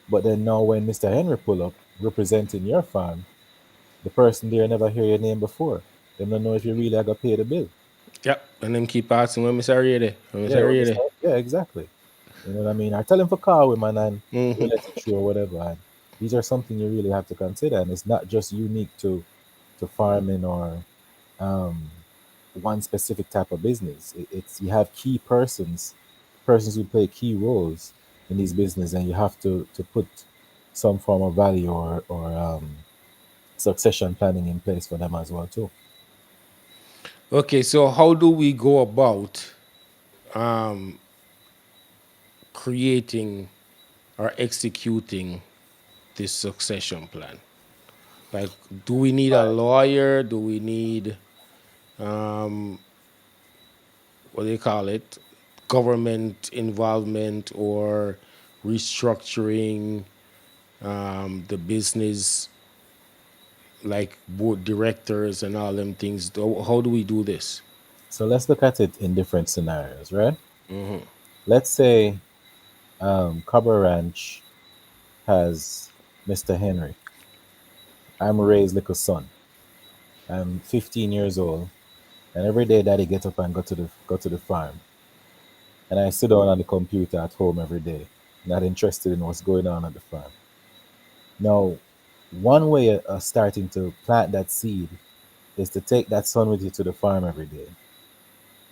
But then now when Mr. Henry pull up representing your farm, the person there never hear your name before. They don't know if you really are gonna pay the bill.
Yep. And them keep asking when Mr. Ready. When
Yeah,
Mr. Ready.
yeah, exactly. You know what I mean? I tell him for call with man, and we'll
Mm-hmm.
let it through or whatever. And these are something you really have to consider, and it's not just unique to farming or um, one specific type of business. It's you have key persons who play key roles in these business, and you have to put some form of value or succession planning in place for them as well too.
Okay, so how do we go about creating or executing this succession plan? Like, do we need a lawyer? Do we need what do you call it? Government involvement or restructuring the business, like board directors and all them things. How do we do this?
So let's look at it in different scenarios, right? Let's say Cobber Ranch has Mr. Henry. I'm Ray's little son. I'm 15 years old, and every day Daddy get up and go to the farm, and I sit down on the computer at home every day, not interested in what's going on at the farm. Now, one way of starting to plant that seed is to take that son with you to the farm every day.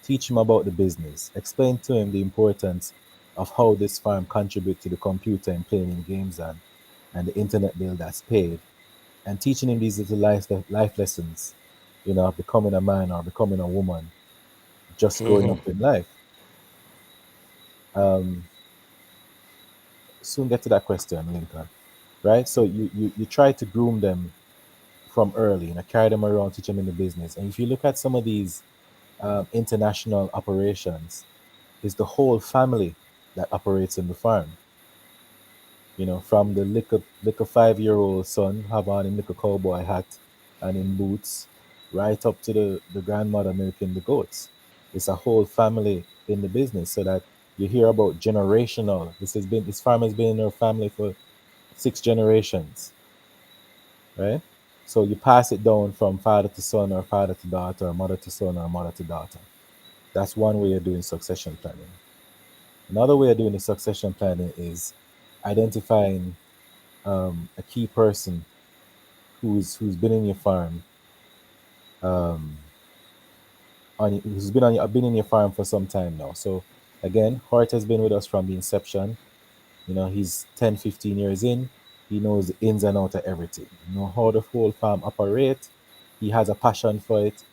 Teach him about the business. Explain to him the importance of how this farm contribute to the computer and playing games and the internet bill that's paid, and teaching him these little life lessons, of becoming a man or becoming a woman, just growing up in life. soon get to that question, Lincoln. Right? So you try to groom them from early, carry them around, teach them in the business. And if you look at some of these international operations, it's the whole family that operates in the farm. From the little 5-year-old son have on him little cowboy hat and in boots, right up to the grandmother milking the goats. It's a whole family in the business, so that you hear about generational. This farm has been in our family for 6 generations, right? So you pass it down from father to son or father to daughter or mother to son or mother to daughter. That's one way of doing succession planning. Another way of doing the succession planning is identifying a key person who's been in your farm, um, who's been in your farm for some time now. So again, Hort has been with us from the inception. He's 10, 15 years in. He knows the ins and outs of everything. How the whole farm operate. He has a passion for it.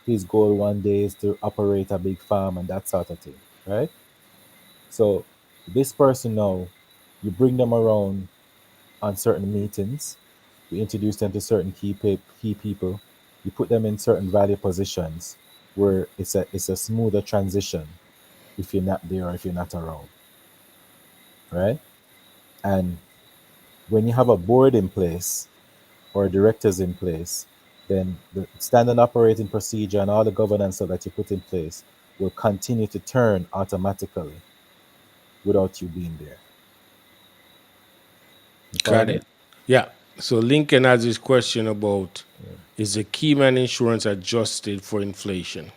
His goal one day is to operate a big farm and that sort of thing, right? So this person now, you bring them around on certain meetings. You introduce them to certain key people. You put them in certain value positions where it's a smoother transition if you're not there or if you're not around, right? And when you have a board in place or directors in place, then the standard operating procedure and all the governance that you put in place will continue to turn automatically without you being there. You follow
Got
me?
it. Yeah. So Lincoln has this question about, is the Keyman insurance adjusted for inflation?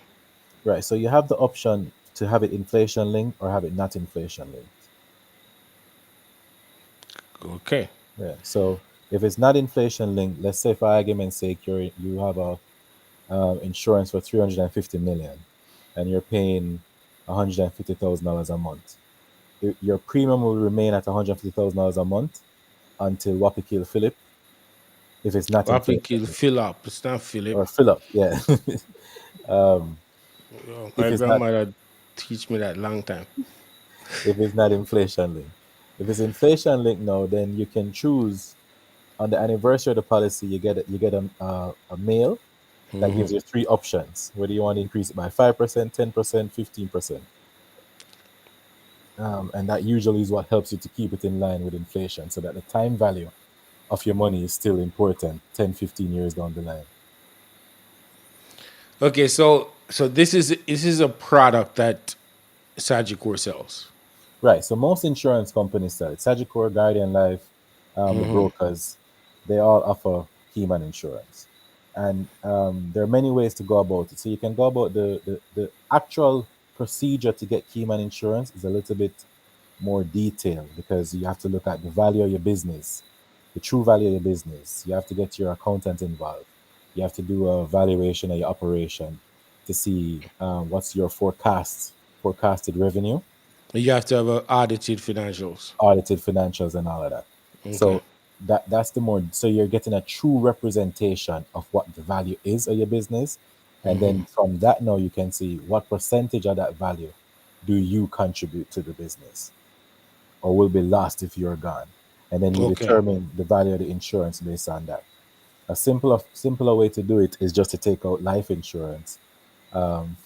Right. So you have the option to have it inflation linked or have it not inflation linked.
Okay.
Yeah. So if it's not inflation linked, let's say for argument's sake, you have a insurance for 350 million, and you're paying $150,000 a month. Your premium will remain at $150,000 a month until Wappy kill Philip if it's not
Papi
inflation
kill
linked.
Philip. It's not Philip.
Or Philip, yeah. um, if
My
it's not
grandmother teach me that long time.
if it's not inflation linked. If it's inflation linked now, then you can choose on the anniversary of the policy. You get a mail that gives you three options whether you want to increase it by 5%, 10%, 15%. And that usually is what helps you to keep it in line with inflation so that the time value of your money is still important 10, 15 years down the line.
Okay, so this is a product that Sagicor sells.
Right. So most insurance companies sell it. Sagicor, Guardian Life, the brokers, they all offer Keyman insurance. And there are many ways to go about it. So you can go about the actual procedure to get Keyman insurance is a little bit more detailed because you have to look at the value of your business, the true value of your business. You have to get your accountant involved. You have to do a valuation of your operation to see what's your forecasted revenue,
You have to have audited financials.
audited financials and all of that.
Okay.
So that's the more so you're getting a true representation of what the value is of your business. And then from that now you can see what percentage of that value do you contribute to the business or will be lost if you're gone. And then you
Okay.
determine the value of the insurance based on that. A simpler way to do it is just to take out life insurance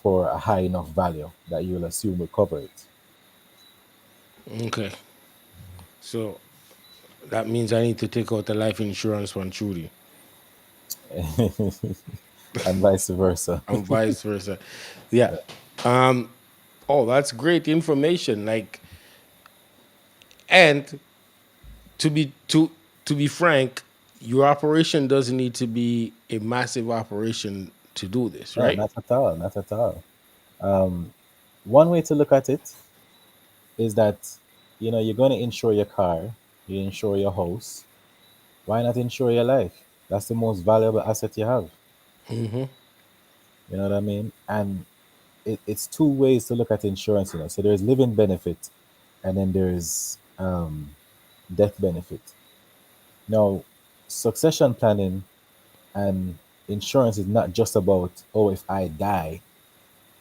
for a high enough value that you'll assume will cover it.
Okay. So that means I need to take out the life insurance one truly,
And vice versa.
and vice versa. Yeah. Oh, that's great information. And to be to be frank, your operation doesn't need to be a massive operation to do this,
No,
right?
not at all. Not at all. One way to look at it is that you're going to insure your car, you insure your house. Why not insure your life? That's the most valuable asset you have. You know what I mean? And it's two ways to look at insurance. So there's living benefit, and then there's death benefit. Now, succession planning and insurance is not just about, oh, if I die,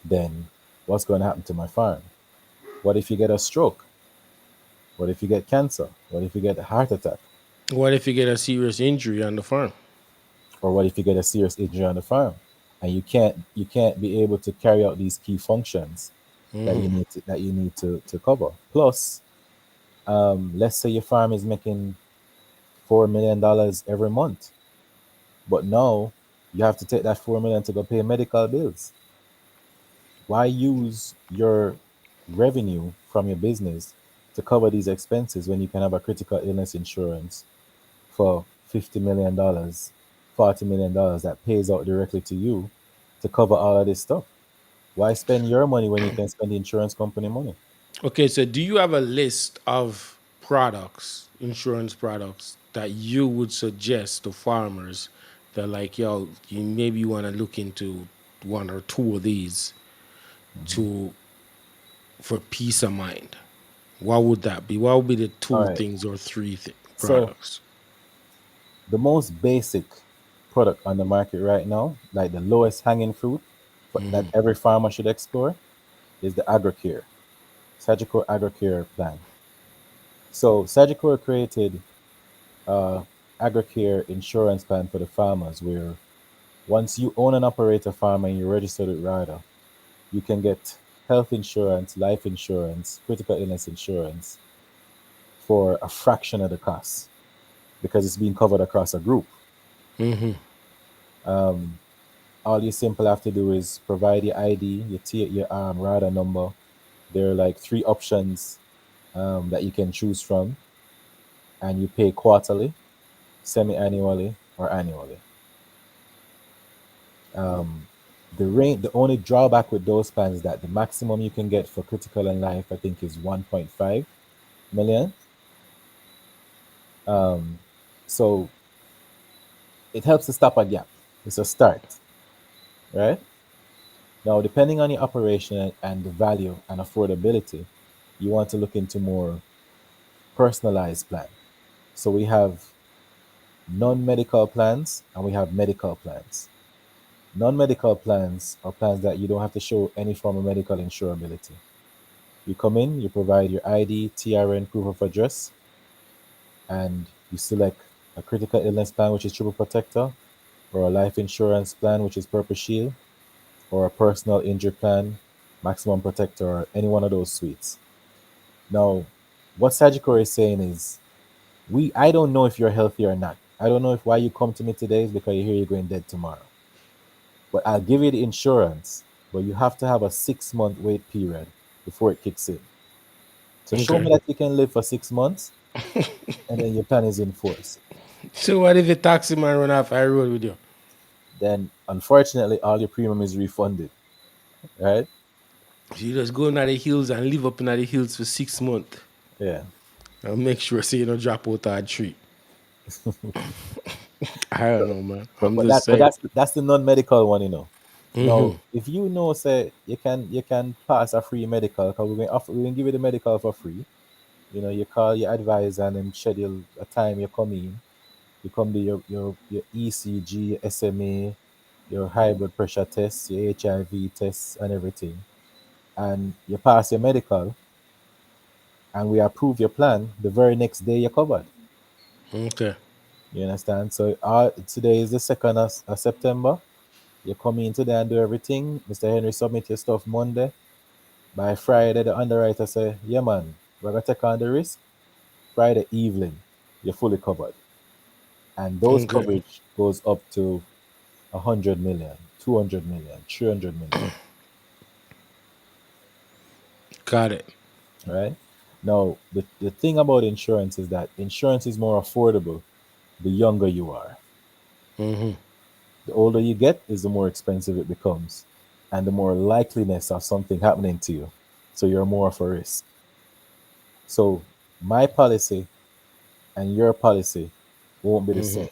then what's going to happen to my farm? What if you get a stroke? What if you get cancer? What if you get a heart attack?
What if you get a serious injury on the farm?
Or what if you get a serious injury on the farm and you can't be able to carry out these key functions that you need to cover? Plus, let's say your farm is making $4 million every month, but now you have to take that 4 million to go pay medical bills. Why use your revenue from your business to cover these expenses when you can have a critical illness insurance for $50 million, $40 million that pays out directly to you to cover all of this stuff? Why spend your money when you can spend the insurance company money?
Okay, so do you have a list of products, insurance products that you would suggest to farmers that like, yo, you maybe want to look into one or two of these
Mhm.
to for peace of mind? What would that be? What would be the
All
two
right.
things or three
So
products?
the most basic product on the market right now, like the lowest hanging fruit that every farmer should explore, is the AgroCare, Sagicor AgroCare plan. So Sagicor created AgroCare insurance plan for the farmers where once you own and operate a farm and you're registered with RIDA, you can get health insurance, life insurance, critical illness insurance for a fraction of the cost because it's being covered across a group. Um, all you simply have to do is provide your ID, your RIDA number. There are like three options that you can choose from, and you pay quarterly, semi-annually, or annually. Um, the only drawback with those plans is that the maximum you can get for critical and life, I think, is 1.5 million. Um, so it helps to stop a gap. It's a start, right? Now, depending on your operation and the value and affordability, you want to look into more personalized plan. So we have non-medical plans and we have medical plans. Non-medical plans are plans that you don't have to show any form of medical insurability. You come in, you provide your ID, TRN, proof of address, and you select a critical illness plan, which is Triple Protector, or a life insurance plan, which is Purple Shield, or a personal injury plan, Maximum Protector, or any one of those suites. Now, what Sagicor is saying is, I don't know if you're healthy or not. I don't know if why you come to me today is because you hear you're going dead tomorrow. But I'll give you the insurance, but you have to have a 6 month wait period before it kicks in. So show
Okay.
me that you can live for 6 months, and then your plan is in force.
So what if a taxi man run off I road with you?
Then unfortunately all your premium is refunded, right?
So you just go into the hills and live up in the hills for 6 months.
Yeah.
And make sure say you don't drop out of a tree. I don't know, man.
But
I'm
but
just
that but
saying.
that's the non-medical one, you know. Now, if you know, say you can pass a free medical, because we're gonna give you the medical for free. You know, you call your advisor and then schedule a time you come in. You come do your ECG, your SMA, your high blood pressure tests, your HIV tests, and everything, and you pass your medical, and we approve your plan. The very next day, you're covered.
Okay.
You understand? So today is the 2nd of September. You come in today and do everything. Mr. Henry, submit your stuff Monday. By Friday, the underwriter say, yeah, man, we're going to take on the risk. Friday evening, you're fully covered. And those
Okay.
coverage goes up to 100 million, 200 million, 300 million,
Got it.
right? Now, the thing about insurance is that insurance is more affordable the younger you are. The older you get is the more expensive it becomes and the more likeliness of something happening to you. So you're more of a risk. So my policy and your policy won't be the same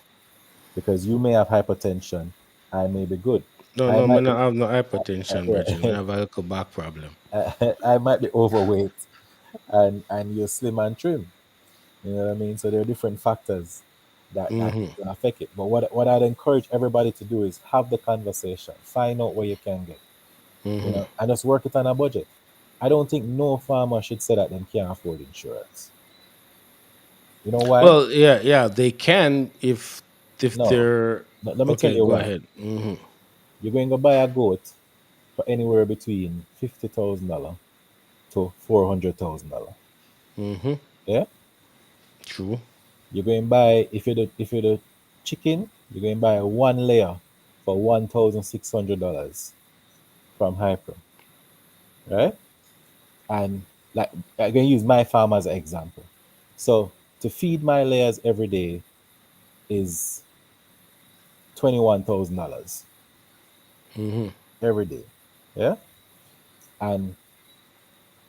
because you may have hypertension. I may be good.
No,
I
no,
might
man,
be,
I have no hypertension, Bridget. I
yeah,
have a little back problem.
I might be overweight and you're slim and trim. You know what I mean? So there are different factors that can affect it. But what I'd encourage everybody to do is have the conversation, find out where you can get, and just work it on a budget. I don't think no farmer should say that they can't afford insurance. You know why?
Well, yeah, yeah, they can if
No.
they're
Let me tell
okay.
you
Go
why.
ahead.
You're going to buy a goat for anywhere between $50,000 to $400,000. Yeah?
True.
You're going to buy, if you're the chicken, you're going to buy one layer for $1,600 from Hyper. Right? And like I'm going to use my farm as an example. So to feed my layers every day is $21,000 every day. Yeah. And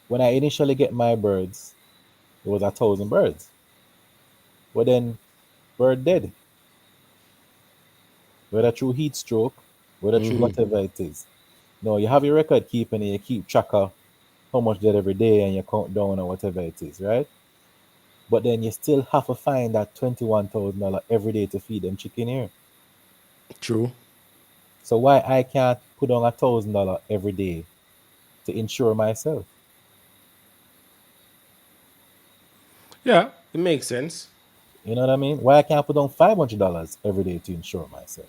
when I initially get my birds, it was 1,000 birds. But then bird dead, whether through heat stroke, whether through whatever it is. No, you have your record keeping and you keep track of how much dead every day and you count down or whatever it is, right? But then you still have to find that $21,000 every day to feed them chicken here.
True.
So why I can't put on $1,000 every day to insure myself?
Yeah, it makes sense.
You know what I mean? Why I can't put on $500 every day to insure myself?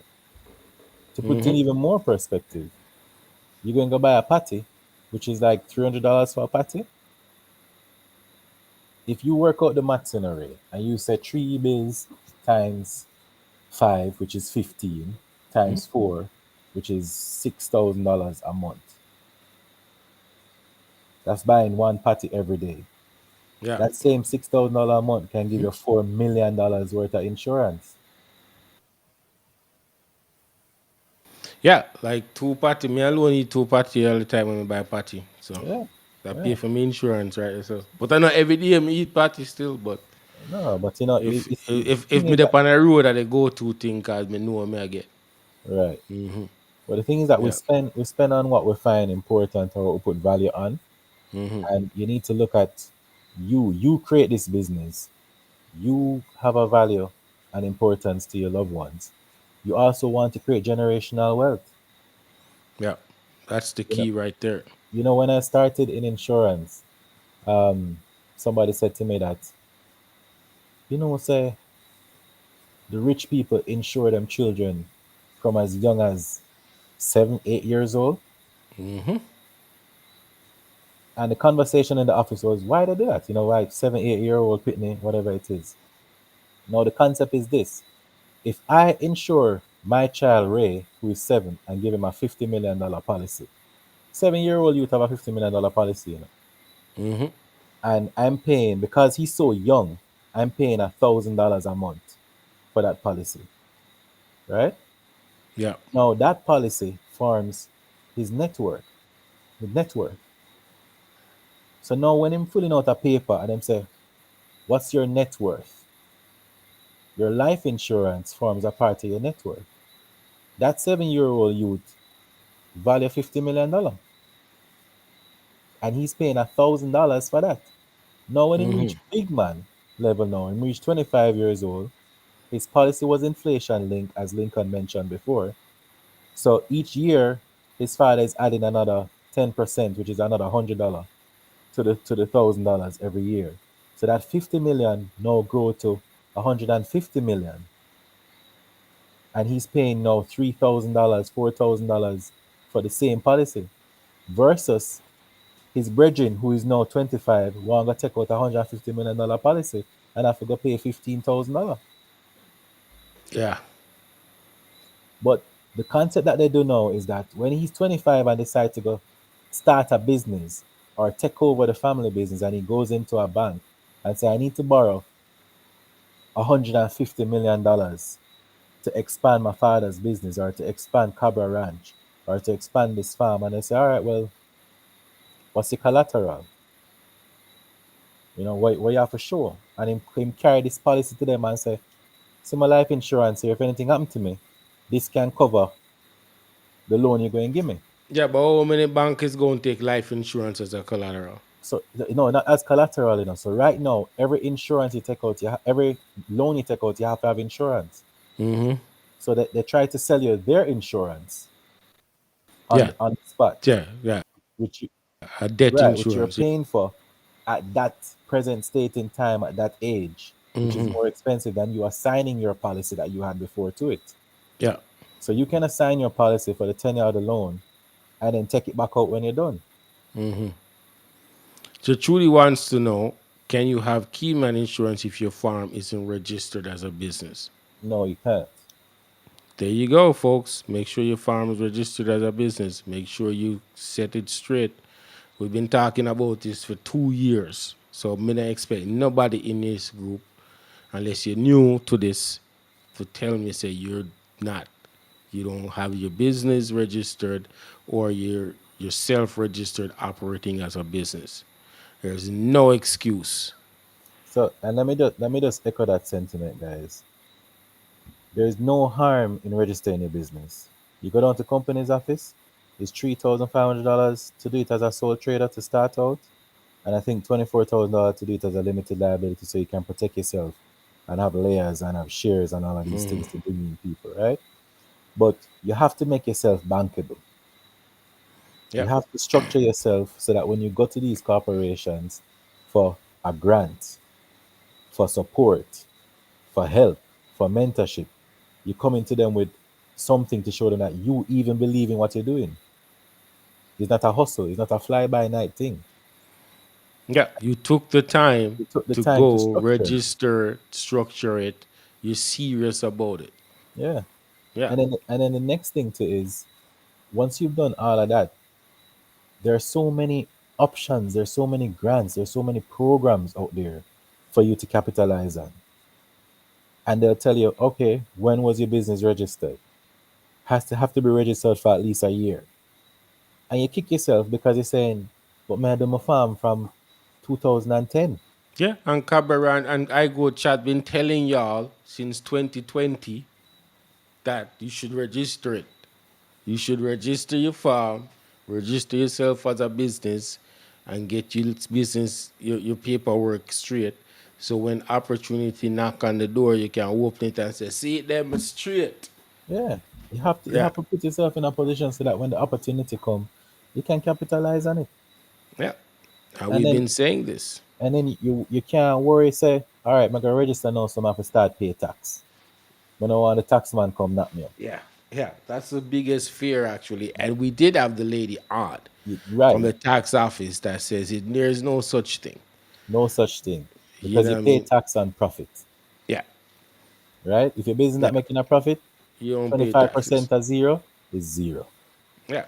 To put in even more perspective, you're going to go buy a patty, which is like $300 for a patty. If you work out the maths in a way and you say three bills times five, which is 15, times four, which is $6,000 a month, that's buying one patty every day.
Yeah.
That same $6,000 a month can give you $4 million worth of insurance.
Yeah, like two party. Me alone eat two party all the time when I buy party. So
Yeah,
that pay
yeah.
for me insurance, right? So, but I know every day me eat party still. But
No, but you know,
if
you see, the
if
thing
me
is
dey
that,
on a road that they go to thing, cause me know me I get.
right. But the thing is that we
Yeah.
spend we spend on what we find important or what we put value on, and you need to look at you. You create this business. You have a value and importance to your loved ones. You also want to create generational wealth.
Yeah. That's the
You know,
key right there.
when I started in insurance, somebody said to me that, say the rich people insure them children from as young as 7, 8 years old. And the conversation in the office was, why they do that? Why 7, 8 year old pitney, whatever it is. Now the concept is this: if I insure my child Ray, who is 7, and give him a $50 million policy, 7 year old youth have a $50 million policy, and I'm paying, because he's so young, I'm paying $1,000 a month for that policy, right?
Yeah.
Now that policy forms his network, his net worth. So now when I'm filling out a paper and them say, what's your net worth? Your life insurance forms a part of your net worth. That 7 year old youth value $50 million, and he's paying $1,000 for that. Now when he reach big man level, now he reach 25 years old, his policy was inflation linked, as Lincoln mentioned before. So each year his father is adding another 10%, which is another $100 to the $1,000 every year. So that 50 million now grow to 150 million, and he's paying now $3,000, $4,000 for the same policy. Versus his brethren, who is now 25, want to take out $150 million policy and have to go pay $15,000.
Yeah.
But the concept that they do now is that when he's 25 and decides to go start a business or take over the family business, and he goes into a bank and say, I need to borrow $150 million to expand my father's business, or to expand Cabra Ranch, or to expand this farm. And they say, all right, well, what's the collateral? What you have to show. And him carry this policy to them and say, see my life insurance here, if anything happened to me, this can cover the loan you're going to give me.
Yeah, but how many bank is going to take life insurance as a collateral?
So not as collateral, So right now, every insurance you take out, every loan you take out, you have to have insurance. So that they try to sell you their insurance on
Yeah.
on the spot,
Yeah. Yeah.
which you,
A debt
right, which you're
insurance. Yeah.
paying for at that present state in time, at that age. which is more expensive than you assigning your policy that you had before to it.
Yeah.
So you can assign your policy for the 10 year of the loan and then take it back out when you're done.
So Trudy wants to know, can you have keyman insurance if your farm isn't registered as a business?
No, you can't.
There you go, folks. Make sure your farm is registered as a business. Make sure you set it straight. We've been talking about this for 2 years. So I'm not expect nobody in this group, unless you're new to this, to tell me say you're not. You don't have your business registered or you're self-registered operating as a business. There's no excuse.
So, and let me just echo that sentiment, guys. There is no harm in registering your business. You go down to company's office. It's $3,500 to do it as a sole trader to start out, and I think $24,000 to do it as a limited liability, so you can protect yourself and have layers and have shares and all of these things to bring in people, right? But you have to make yourself bankable. You
Yep.
have to structure yourself so that when you go to these corporations for a grant, for support, for help, for mentorship, you come into them with something to show them that you even believe in what you're doing. It's not a hustle, it's not a fly by night thing.
Yeah. You took the time
You took the
to
time to
go
structure.
register, structure it. You're serious about it.
Yeah.
Yeah.
And then the next thing too is once you've done all of that, there are so many options, there's so many grants, there's so many programs out there for you to capitalize on. And they'll tell you, okay, when was your business registered? Has to have to be registered for at least a year. And you kick yourself because you're saying, but man, I do my farm from 2010.
Yeah. And Cabaran and iGoat chat been telling y'all since 2020 that you should register it. You should register your farm, register yourself as a business, and get your business, your paperwork straight. So when opportunity knock on the door, you can open it and say, "See it them straight."
Yeah. You
Yeah,
have to put yourself in a position so that when the opportunity come, you can capitalize on it.
yeah. And
And
we've
then
been saying this.
you can't worry, say, all right, I'm gonna register now, so I have to start pay tax. When I want the tax man come knock me up.
Yeah, yeah. That's the biggest fear actually. And we did have the lady on from
Right.
the tax office that says there's no such thing.
No such thing.
You
Because
know
you
what I
pay
mean?
tax on profit.
Yeah,
Right? If your business
yeah.
not making a profit,
You don't pay taxes.
25% of zero is zero.
Yeah,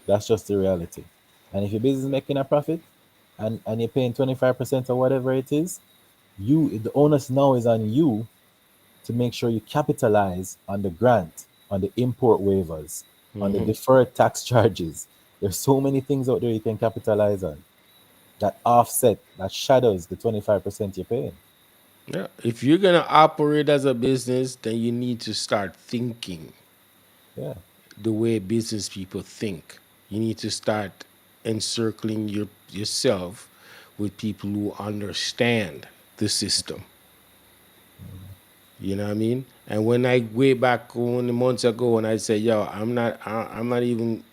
That's just the reality. And if your business is making a profit and you're paying 25% or whatever it is, the onus now is on you to make sure you capitalize on the grant, on the import waivers, on the deferred tax charges. There's so many things out there you can capitalize on that offset, that shadows the 25% you're paying.
yeah. If you're gonna operate as a business, then you need to start thinking
Yeah.
the way business people think. You need to start encircling yourself with people who understand the system. You know what I mean? And when I way back when months ago, when I said, "Yo, I'm not even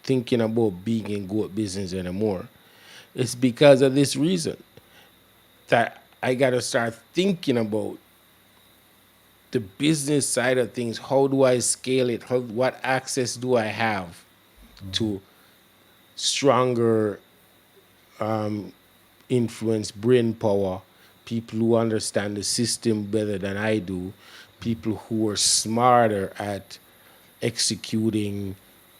thinking about being in goat business anymore," it's because of this reason that I gotta start thinking about the business side of things. How do I scale it? What access do I have to stronger influence, brain power, people who understand the system better than I do, people who are smarter at executing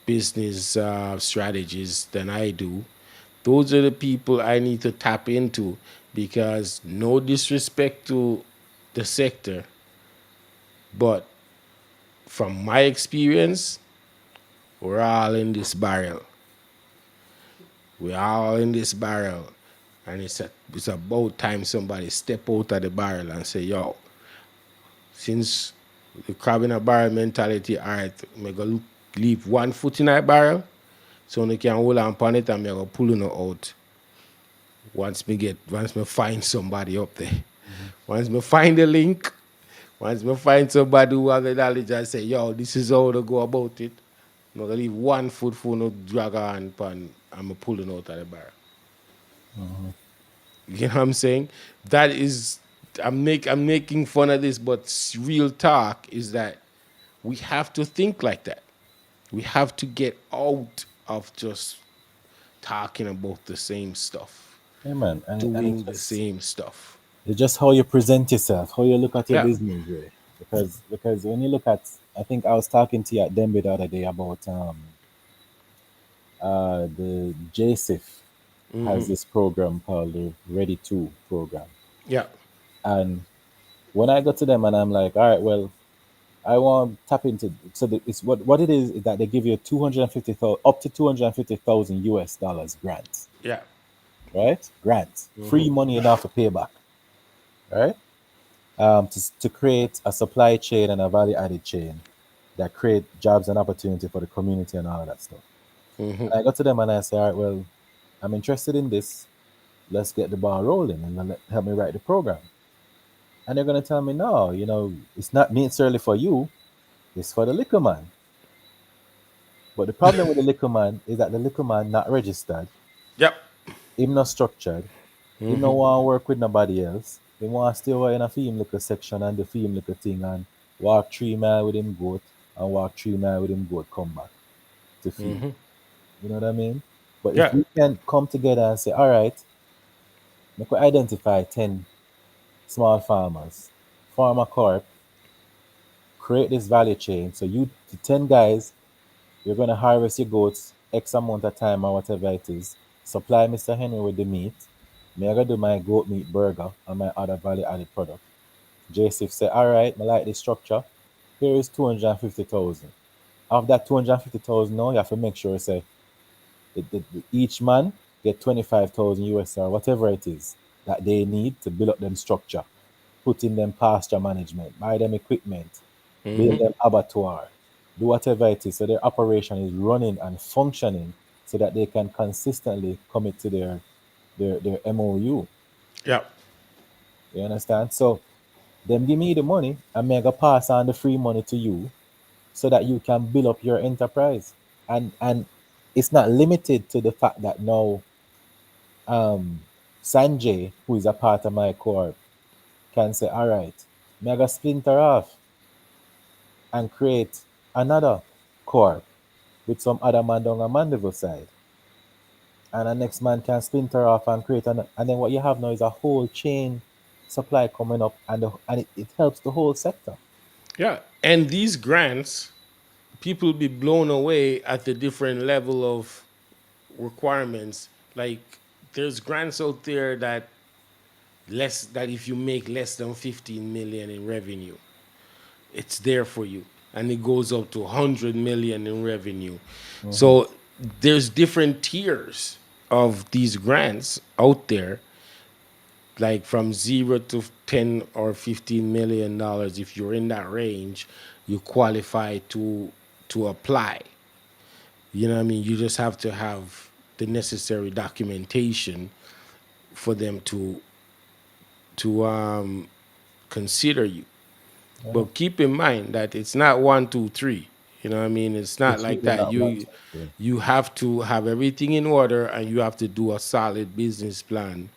business strategies than I do. Those are the people I need to tap into because no disrespect to the sector, but from my experience, we're all in this barrel. We're all in this barrel. And it's about time somebody step out of the barrel and say, yo, since the crab in a barrel mentality, all right, I'm going to leave one foot in that barrel so they can hold on upon it and I'm going to pull it out once me find somebody up there.
Mhm.
Once me find the link, once me find somebody who have the knowledge and say, yo, this is how to go about it, I'm going to leave one foot for no drag on and I'm pulling out of the barrel.
Mhm.
You know what I'm saying? That is I'm making fun of this, but real talk is that we have to think like that. We have to get out of just talking about the same stuff,
Yeah, man. And
doing the same stuff.
it's just how you present yourself, how you look at your
Yeah.
business, really. Because when you look at, I think I was talking to you at Denver the other day about the JSIF has this program called the Ready to program.
Yeah.
And when I go to them and I'm like, all right, well, I want to tap into, it's what it is that they give you 250,000 up to 250,000 US dollars grants,
Yeah.
right? Grants, free money enough to pay back, right? To create a supply chain and a value added chain that create jobs and opportunity for the community and all of that stuff. And I go to them and I say, all right, well, I'm interested in this. Let's get the ball rolling and then help me write the program. And they're going to tell me, no, it's not necessarily for you, it's for the liquor man. But the problem with the liquor man is that the liquor man not registered,
Yep.
him not structured, him no want to work with nobody else. He want to stay away in a film liquor section and the film liquor thing and walk 3 mile with him goat and walk 3 mile with him goat come back to feed. You know what I mean? But if
Yeah.
we can come together and say, all right, we could identify 10 small farmers, farmer corp, create this value chain. So you, the 10 guys, you're going to harvest your goats X amount of time or whatever it is. Supply Mr. Henry with the meat. Me I go do my goat meat burger and my other value added product. Joseph say, all right, I like this structure. Here is 250,000. Of that 250,000 now, you have to make sure say each man get 25,000 US or whatever it is that they need to build up them structure, put in them pasture management, buy them equipment, build them abattoir, do whatever it is. So their operation is running and functioning so that they can consistently commit to their MOU.
Yeah.
You understand? So them give me the money and me I go pass on the free money to you so that you can build up your enterprise. And it's not limited to the fact that now Sanjay, who is a part of my corp, can say, all right, me I go splinter off and create another corp with some other man down on Mandeville side. And the next man can splinter off and create and then what you have now is a whole chain supply coming up and it helps the whole sector.
Yeah. And these grants, people be blown away at the different level of requirements. Like there's grants out there that if you make less than 15 million in revenue, it's there for you. And it goes up to 100 million in revenue.
Hmm.
So there's different tiers of these grants out there, like from 0 to 10 or 15 million dollars. If you're in that range, you qualify to apply. You know what I mean? You just have to have the necessary documentation for them to consider you.
Yeah.
But keep in mind that it's not one, two, three. You know what I mean? It's not
It's
like
really
that.
not one,
You
two, three.
you have to have everything in order, and you have to do a solid business plan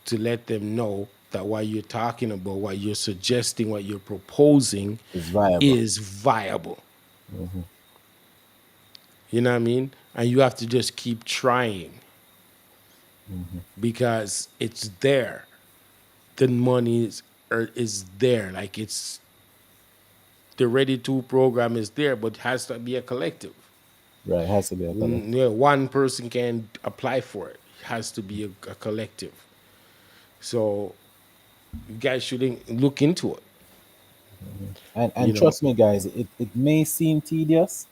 to let them know that what you're talking about, what you're suggesting, what you're proposing
It's viable.
is viable.
Hmm.
You know what I mean? And you have to just keep trying
Hmm.
because it's there. The money is there. Like it's the Ready to program is there, but it has to be a collective.
Right, it has to be a collective.
Yeah, one person can apply for it. It has to be a collective. So you guys should look into it.
And
You know.
trust me, guys, it may seem tedious,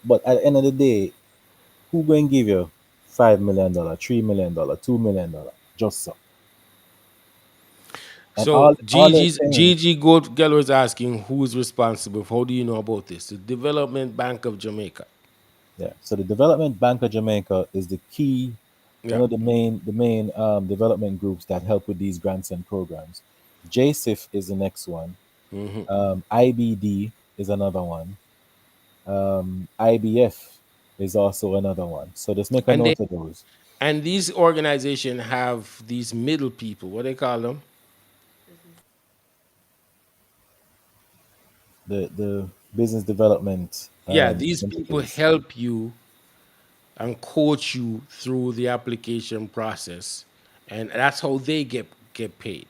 but at the end of the day, who going to give you $5 million, $3 million, $2 million just so? And
So
all they're saying,
Gigi Goat Geller is asking who is responsible. How do you know about this? The Development Bank of Jamaica.
yeah. So the Development Bank of Jamaica is the key, one
Yeah.
of the main development groups that help with these grants and programs. JSIF is the next one. IBD is another one. IBF is also another one. So just make a
And they
note of those.
and these organizations have these middle people. What they call them?
the business development
Yeah, these people
interface.
help you and coach you through the application process, and that's how they get paid.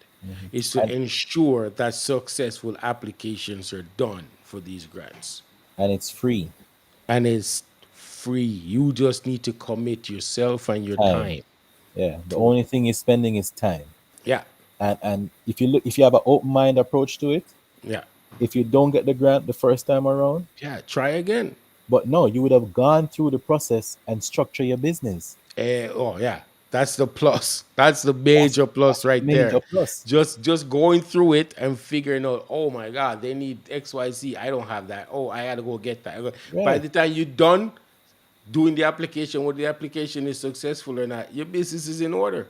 Is to
and
ensure that successful applications are done for these grants,
and it's free
and it's free. You just need to commit yourself and your
time.
time
Yeah, the
to it.
only thing you're spending is time.
Yeah,
And if you have an open mind approach to it,
yeah,
if you don't get the grant the first time around,
yeah. Try again.
but no, you would have gone through the process and structure your business.
Oh yeah, that's the plus. That's the
That's
major plus
that's the
right
major
there.
plus.
Just going through it and figuring out. Oh my God, they need X Y Z. I don't have that. Oh, I got to go get that. By
Right.
the time you're done doing the application, whether the application is successful or not, your business is in order.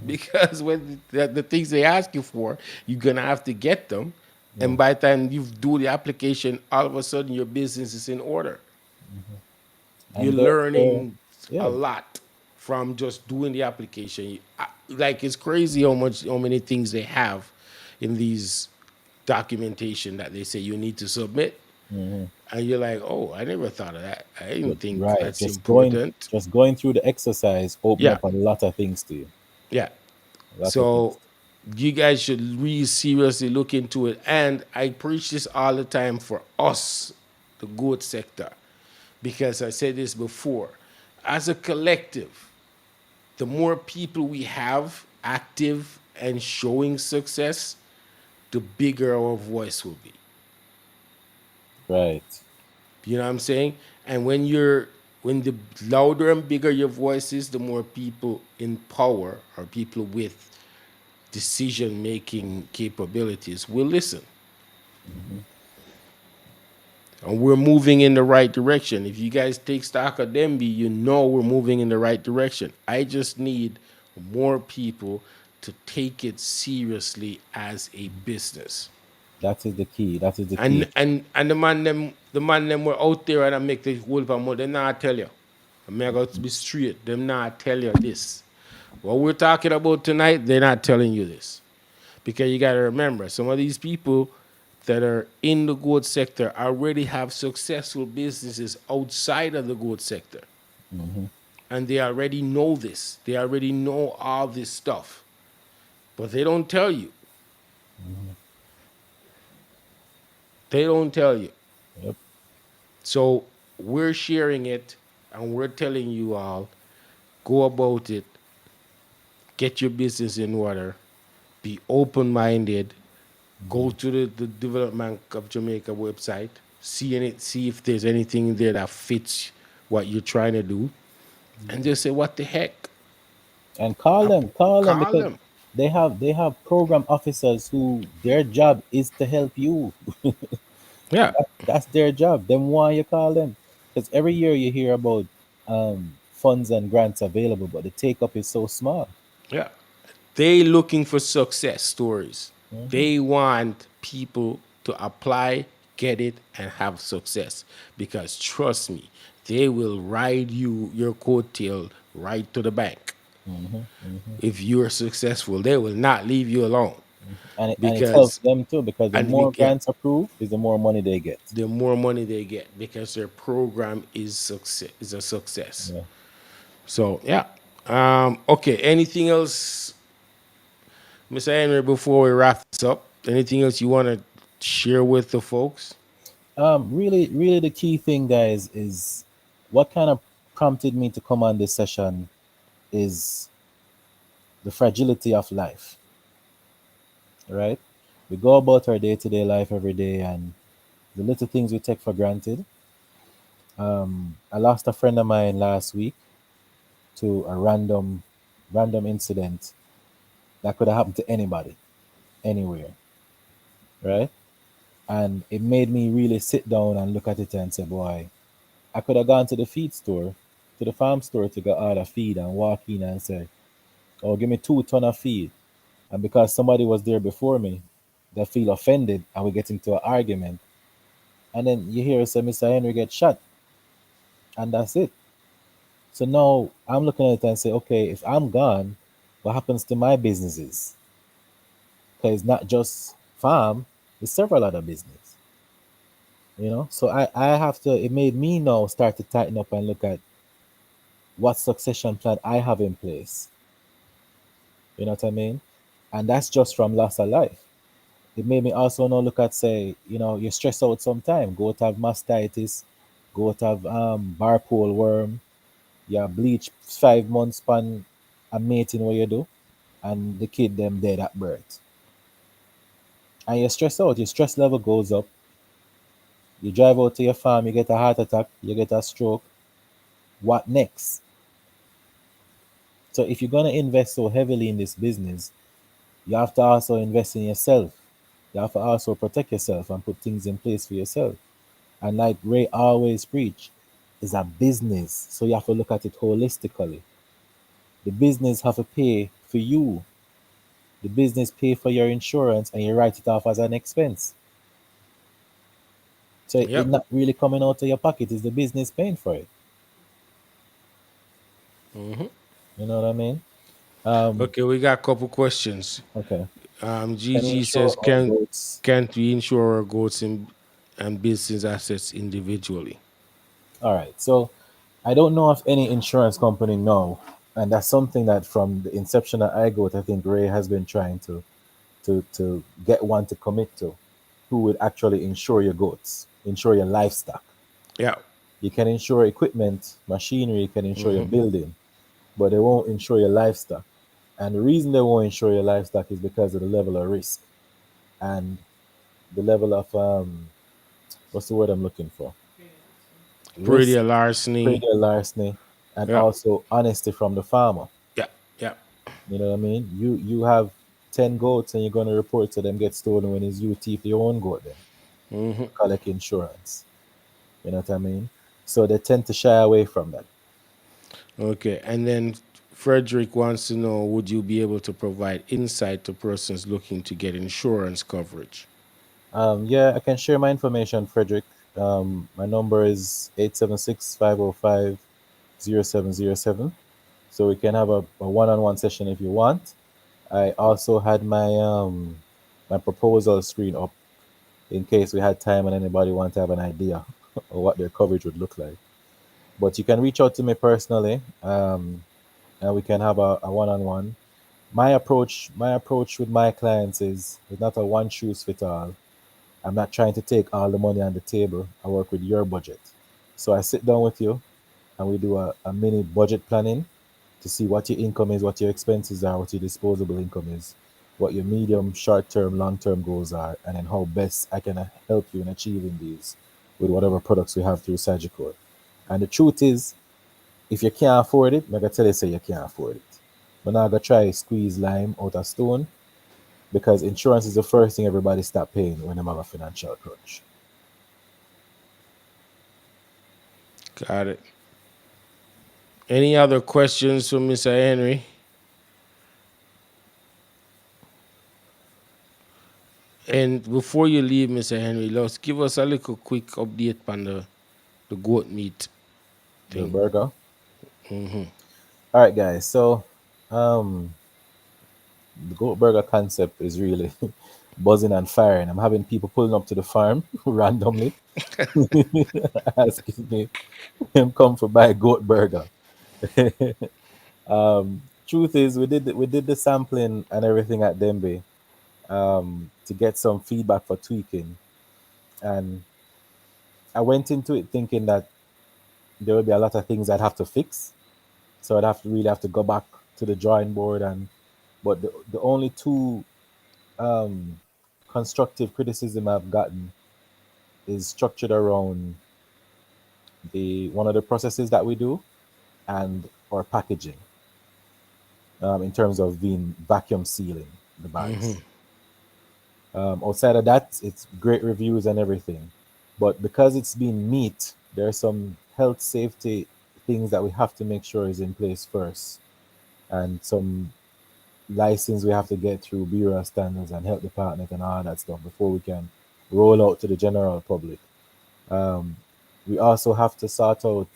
Because when the things they ask you for, you're gonna have to get them.
Yeah.
And by the time you do the application, all of a sudden your business is in order. You're
And there
learning a
yeah.
lot from just doing the application. Like it's crazy how many things they have in these documentation that they say you need to submit, and you're like, oh, I never thought of that. I didn't think
Right.
that's important.
Just going through the exercise open
Yeah,
up a lot of things to you.
yeah.
A lot of things.
So you guys should really seriously look into it. And I preach this all the time for us, the goat sector, because I said this before. As a collective, the more people we have active and showing success, the bigger our voice will be.
Right.
You know what I'm saying? And when the louder and bigger your voice is, the more people in power or people with decision making capabilities will listen. And we're moving in the right direction. If you guys take stock of Demby, you know we're moving in the right direction. I just need more people to take it seriously as a business.
That is the key. That is the key.
And the man them were out there and I make the whole of money. They not tell you. I mean I got to be straight. Them not tell you this. What we're talking about tonight, they're not telling you this. Because you got to remember, some of these people that are in the goat sector already have successful businesses outside of the goat sector. And they already know this. They already know all this stuff. But they don't tell you. They don't tell you.
Yep.
So we're sharing it and we're telling you all go about it, get your business in order, be open minded, go to the Development of Jamaica website, see if there's anything there that fits what you're trying to do, and just say, what the heck?
And call them
Call
because
them.
they have program officers who their job is to help you.
Yeah,
That's their job. Then why you call them? Because every year you hear about funds and grants available, but the take up is so small.
yeah. They looking for success stories.
Hmm.
They want people to apply, get it, and have success. Because trust me, they will ride your coattail right to the bank. If you're successful, they will not leave you alone.
And it helps
Because
them too because the
and we
more
can
grants approved is the more money they get.
the more money they get because their program is a success.
Yeah.
So yeah. Okay. Anything else, Mr. Henry, before we wrap this up? Anything else you want to share with the folks?
Really, the key thing, guys, is what kind of prompted me to come on this session is the fragility of life, right? We go about our day to day life every day, and the little things we take for granted. I lost a friend of mine last week to a random incident that could have happened to anybody, anywhere, right? And it made me really sit down and look at it and say, boy, I could have gone to the feed store, to the farm store to get order feed and walk in and say, oh, give me 2 ton of feed. And because somebody was there before me, they feel offended and we get into an argument. And then you hear say Mr. Henry get shot, and that's it. So now I'm looking at it and say, okay, if I'm gone, what happens to my businesses? Because it's not just farm, it's several other business. So I have to, it made me now start to tighten up and look at what succession plan I have in place. You know what I mean? And that's just from loss of life. It made me also now look at, say, you stress out sometime, go to have mastitis, go to have barpole worm, you bleach 5 months span a mating what you do, and the kid them dead at birth. And you stress out, your stress level goes up, you drive out to your farm, you get a heart attack, you get a stroke. What next? So if you're gonna invest so heavily in this business, you have to also invest in yourself. You have to also protect yourself and put things in place for yourself. And like Ray always preach, is a business. So you have to look at it holistically. The business have to pay for you. The business pay for your insurance and you write it off as an expense. So it
Yep.
not really coming out of your pocket, is the business paying for it. You know what I mean? Um,
Okay, we got a couple questions.
okay. Can we
GG
insure
says,
our goats?
can't we insure our goats and business assets individually?
All right. So I don't know of any insurance company now, and that's something that from the inception of iGoat, I think Ray has been trying to get one to commit to, who would actually insure your goats, insure your livestock.
Yeah.
You can insure equipment, machinery, you can insure your building, but they won't insure your livestock. And the reason they won't insure your livestock is because of the level of risk and the level of what's the word I'm looking for?
Pretty
Risk,
larceny.
cradle larceny, and
Yeah.
also honesty from the farmer.
Yeah. Yeah.
You know what I mean? You have 10 goats and you're gonna report to them get stolen when it's you thief your own goat then to collect insurance. You know what I mean? So they tend to shy away from that.
Okay. And then Frederick wants to know, would you be able to provide insight to persons looking to get insurance coverage?
Yeah, I can share my information, Frederick. My number is 876-505-0707. So we can have a one-on-one session if you want. I also had my proposal screen up in case we had time and anybody want to have an idea of what their coverage would look like. But you can reach out to me personally, and we can have a one-on-one. My approach with my clients is it's not a one shoes fit all. I'm not trying to take all the money on the table. I work with your budget. So I sit down with you and we do a mini budget planning to see what your income is, what your expenses are, what your disposable income is, what your medium, short term, long term goals are, and then how best I can help you in achieving these with whatever products we have through Sagicor. And the truth is, if you can't afford it, I'm gonna tell you say you can't afford it. But now I gotta try squeeze lime out of stone because insurance is the first thing everybody start paying when they have a financial crunch.
Got it. Any other questions for Mr. Henry? And before you leave, Mr. Henry, let's give us a little quick update on the goat meat
The
thing.
burger. All right, guys. So, um, the goat burger concept is really buzzing and firing. I'm having people pulling up to the farm randomly, asking me him come for buy goat burger. Truth is, we did the sampling and everything at Dembe to get some feedback for tweaking, and I went into it thinking that there would be a lot of things I'd have to fix. So I'd have to really have to go back to the drawing board, and but the only two um, constructive criticism I've gotten is structured around the one of the processes that we do and our packaging in terms of being vacuum sealing the bags. Outside of that, it's great reviews and everything. But because it's been meat, there are some health safety things that we have to make sure is in place first, and some license we have to get through bureau standards and health department and all that stuff before we can roll out to the general public. Um, we also have to sort out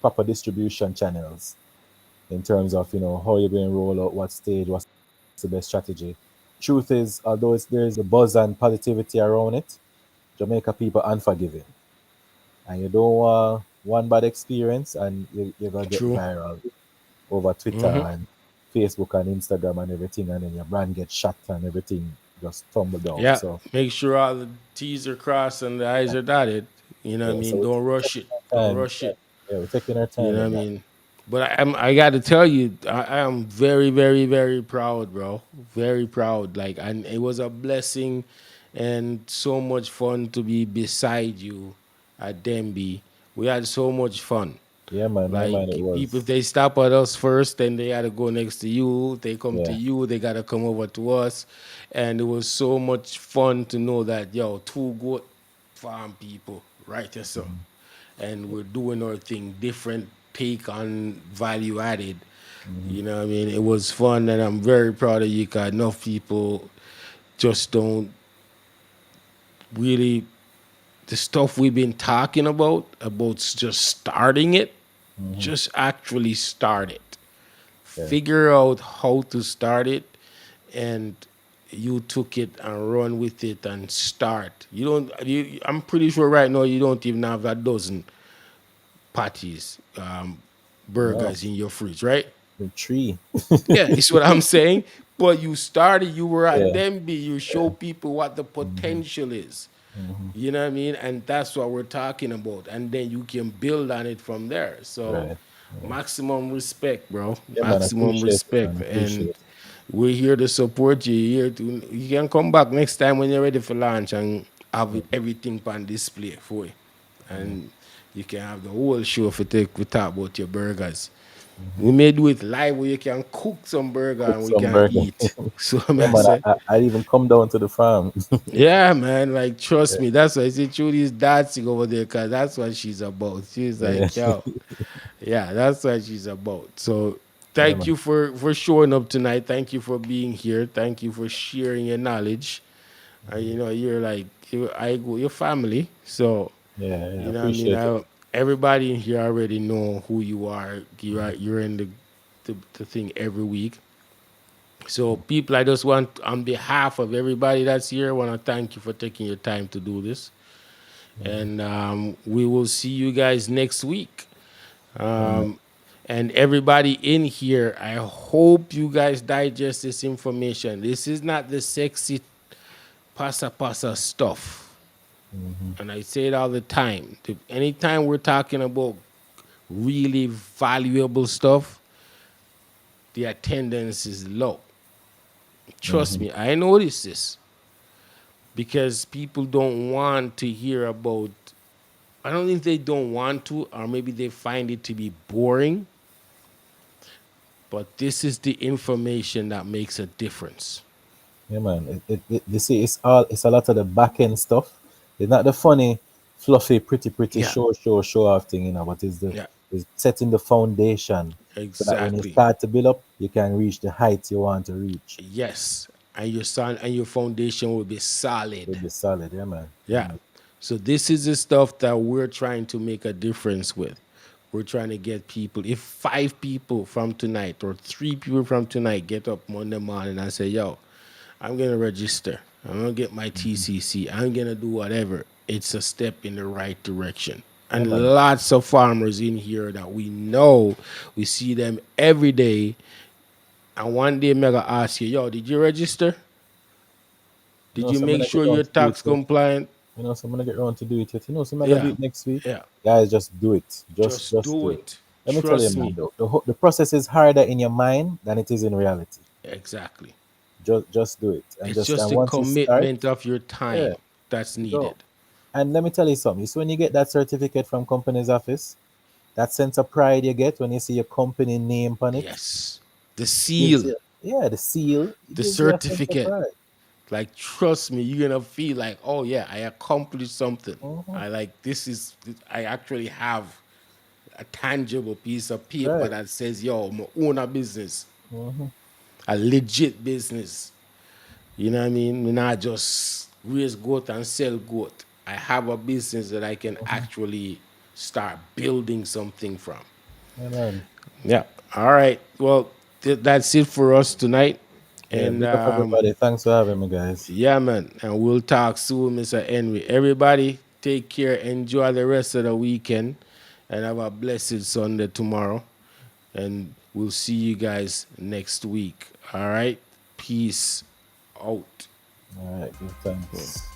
proper distribution channels in terms of how you're going to roll out, what stage, what's the best strategy. Truth is, although there's a buzz and positivity around it, Jamaica people unforgiving, and you don't want one bad experience, and you're gonna get
True.
viral over Twitter and Facebook and Instagram and everything, and then your brand gets shut and everything just tumble down.
Yeah.
So
Make sure all the T's are crossed and the I's are dotted. You know what I
yeah, so
mean? Don't
we're
rush
taking
it.
our
Don't
time.
rush it.
Yeah, we're taking our
You
time
know what I
with that.
mean? But I got to tell you, I am very, very, very proud, bro. Very proud. Like, and it was a blessing and so much fun to be beside you at Denby. We had so much fun.
Yeah, man, it
Like people, if
was.
they stop at us first, then they gotta go next to you. If they come to
Yeah.
you, they gotta come over to us. And it was so much fun to know that yo, two goat farm people, right there, so. And we're doing our thing, different take on value added.
Hmm.
You know what I mean? It was fun, and I'm very proud of you. Cause enough people just don't really the stuff we've been talking about just starting it,
Hmm.
just actually start it.
Yeah.
Figure out how to start it, and you took it and run with it and start. You don't. I'm pretty sure right now you don't even have a dozen patties,
No,
burgers in your fridge, right?
the tree.
Yeah, it's what I'm saying. But you started. You were at
Yeah.
Denby. You show people what the
Hmm.
potential is.
Hmm.
You know what I mean? And that's what we're talking about. And then you can build on it from there. So
Right.
maximum respect, bro.
Yeah, man,
Maximum
appreciate it, man.
respect. And
Appreciate it.
we're here to support you. Here to you can come back next time when you're ready for lunch and have it, everything on display for you. And you can have the whole show for take we talk about your burgers. We may do it live where you can cook some burger
Cook
and we
some
can
burger.
eat. So I'm
Yeah,
gonna
man,
say
I even come down to the farm.
yeah, man. Like, trust
Yeah.
me. That's why I say Trudy's dancing over there because that's what she's about. She's
Yeah.
like, yo, yeah, that's what she's about. So,
Yeah,
thank
man.
you for showing up tonight. Thank you for being here. Thank you for sharing your knowledge. You know, you're like, your family. So,
Yeah, yeah.
you know what I mean?
Appreciate it.
Everybody in here already know who you are. You're in the thing every week. So, people, I just want, on behalf of everybody that's here, I want to thank you for taking your time to do this. And we will see you guys next week.
Yeah, man.
And everybody in here, I hope you guys digest this information. This is not the sexy pasa stuff.
Hmm.
And I say it all the time. Anytime we're talking about really valuable stuff, the attendance is low. Trust
Hmm.
me, I notice this because people don't want to hear about. I don't think they don't want to, or maybe they find it to be boring. But this is the information that makes a difference.
Yeah, man. You see, it's a lot of the back end stuff. It's not the funny, fluffy, pretty
Yeah,
show off thing, but
yeah,
it's setting the foundation so that when you
exactly.
start to build up, you can reach the heights you want to reach.
Yes, and your son and your foundation will be
It'll
solid.
be solid, yeah, man. Yeah,
Yeah.
man.
So this is the stuff that we're trying to make a difference with. We're trying to get people. If 5 people from tonight or 3 people from tonight get up Monday morning and say, "Yo, I'm gonna register. I'm gonna get my TCC. I'm gonna do whatever." It's a step in the right direction.
Yeah,
And
man.
lots of farmers in here that we know, we see them every day. And one day, I'm gonna ask you, "Yo, did you register? Did you
So I'm
make
gonna get
sure
around
you're
to do it
tax
yet.
compliant?"
So I'm gonna get around to do it yet. So I'm gonna do
Yeah,
it next week.
yeah.
Guys, just do it.
Just
Just
do
do it.
it.
Let me tell you,
Trust
man,
me.
the process is harder in your mind than it is in reality.
Exactly.
Just do it,
It's just
and
the
once you start,
commitment of your
yeah,
time that's
go.
needed.
And let me tell you something. So when you get that certificate from company's office, that sense of pride you get when you see your company name on it
Yes. The
gives
seal,
you, yeah, the seal. It
the
gives you a sense of
certificate.
pride.
Like, trust me, you're gonna feel like, oh yeah, I accomplished something.
Hmm.
I like this is I actually have a tangible piece of paper
Right.
that says, yo, I'm gonna own a business,
Hmm.
a legit business. You know what I mean? We're not just raise goat and sell goat. I have a business that I can actually start building something from.
Yeah, man.
Yeah. All right. Well, that's it for us tonight.
Yeah,
And
big up everybody. Thanks for having me, guys.
yeah, man. And we'll talk soon, Mr. Henry. Everybody, take care. Enjoy the rest of the weekend. And have a blessed Sunday tomorrow. And we'll see you guys next week. All right? Peace out.
All right, give thanks.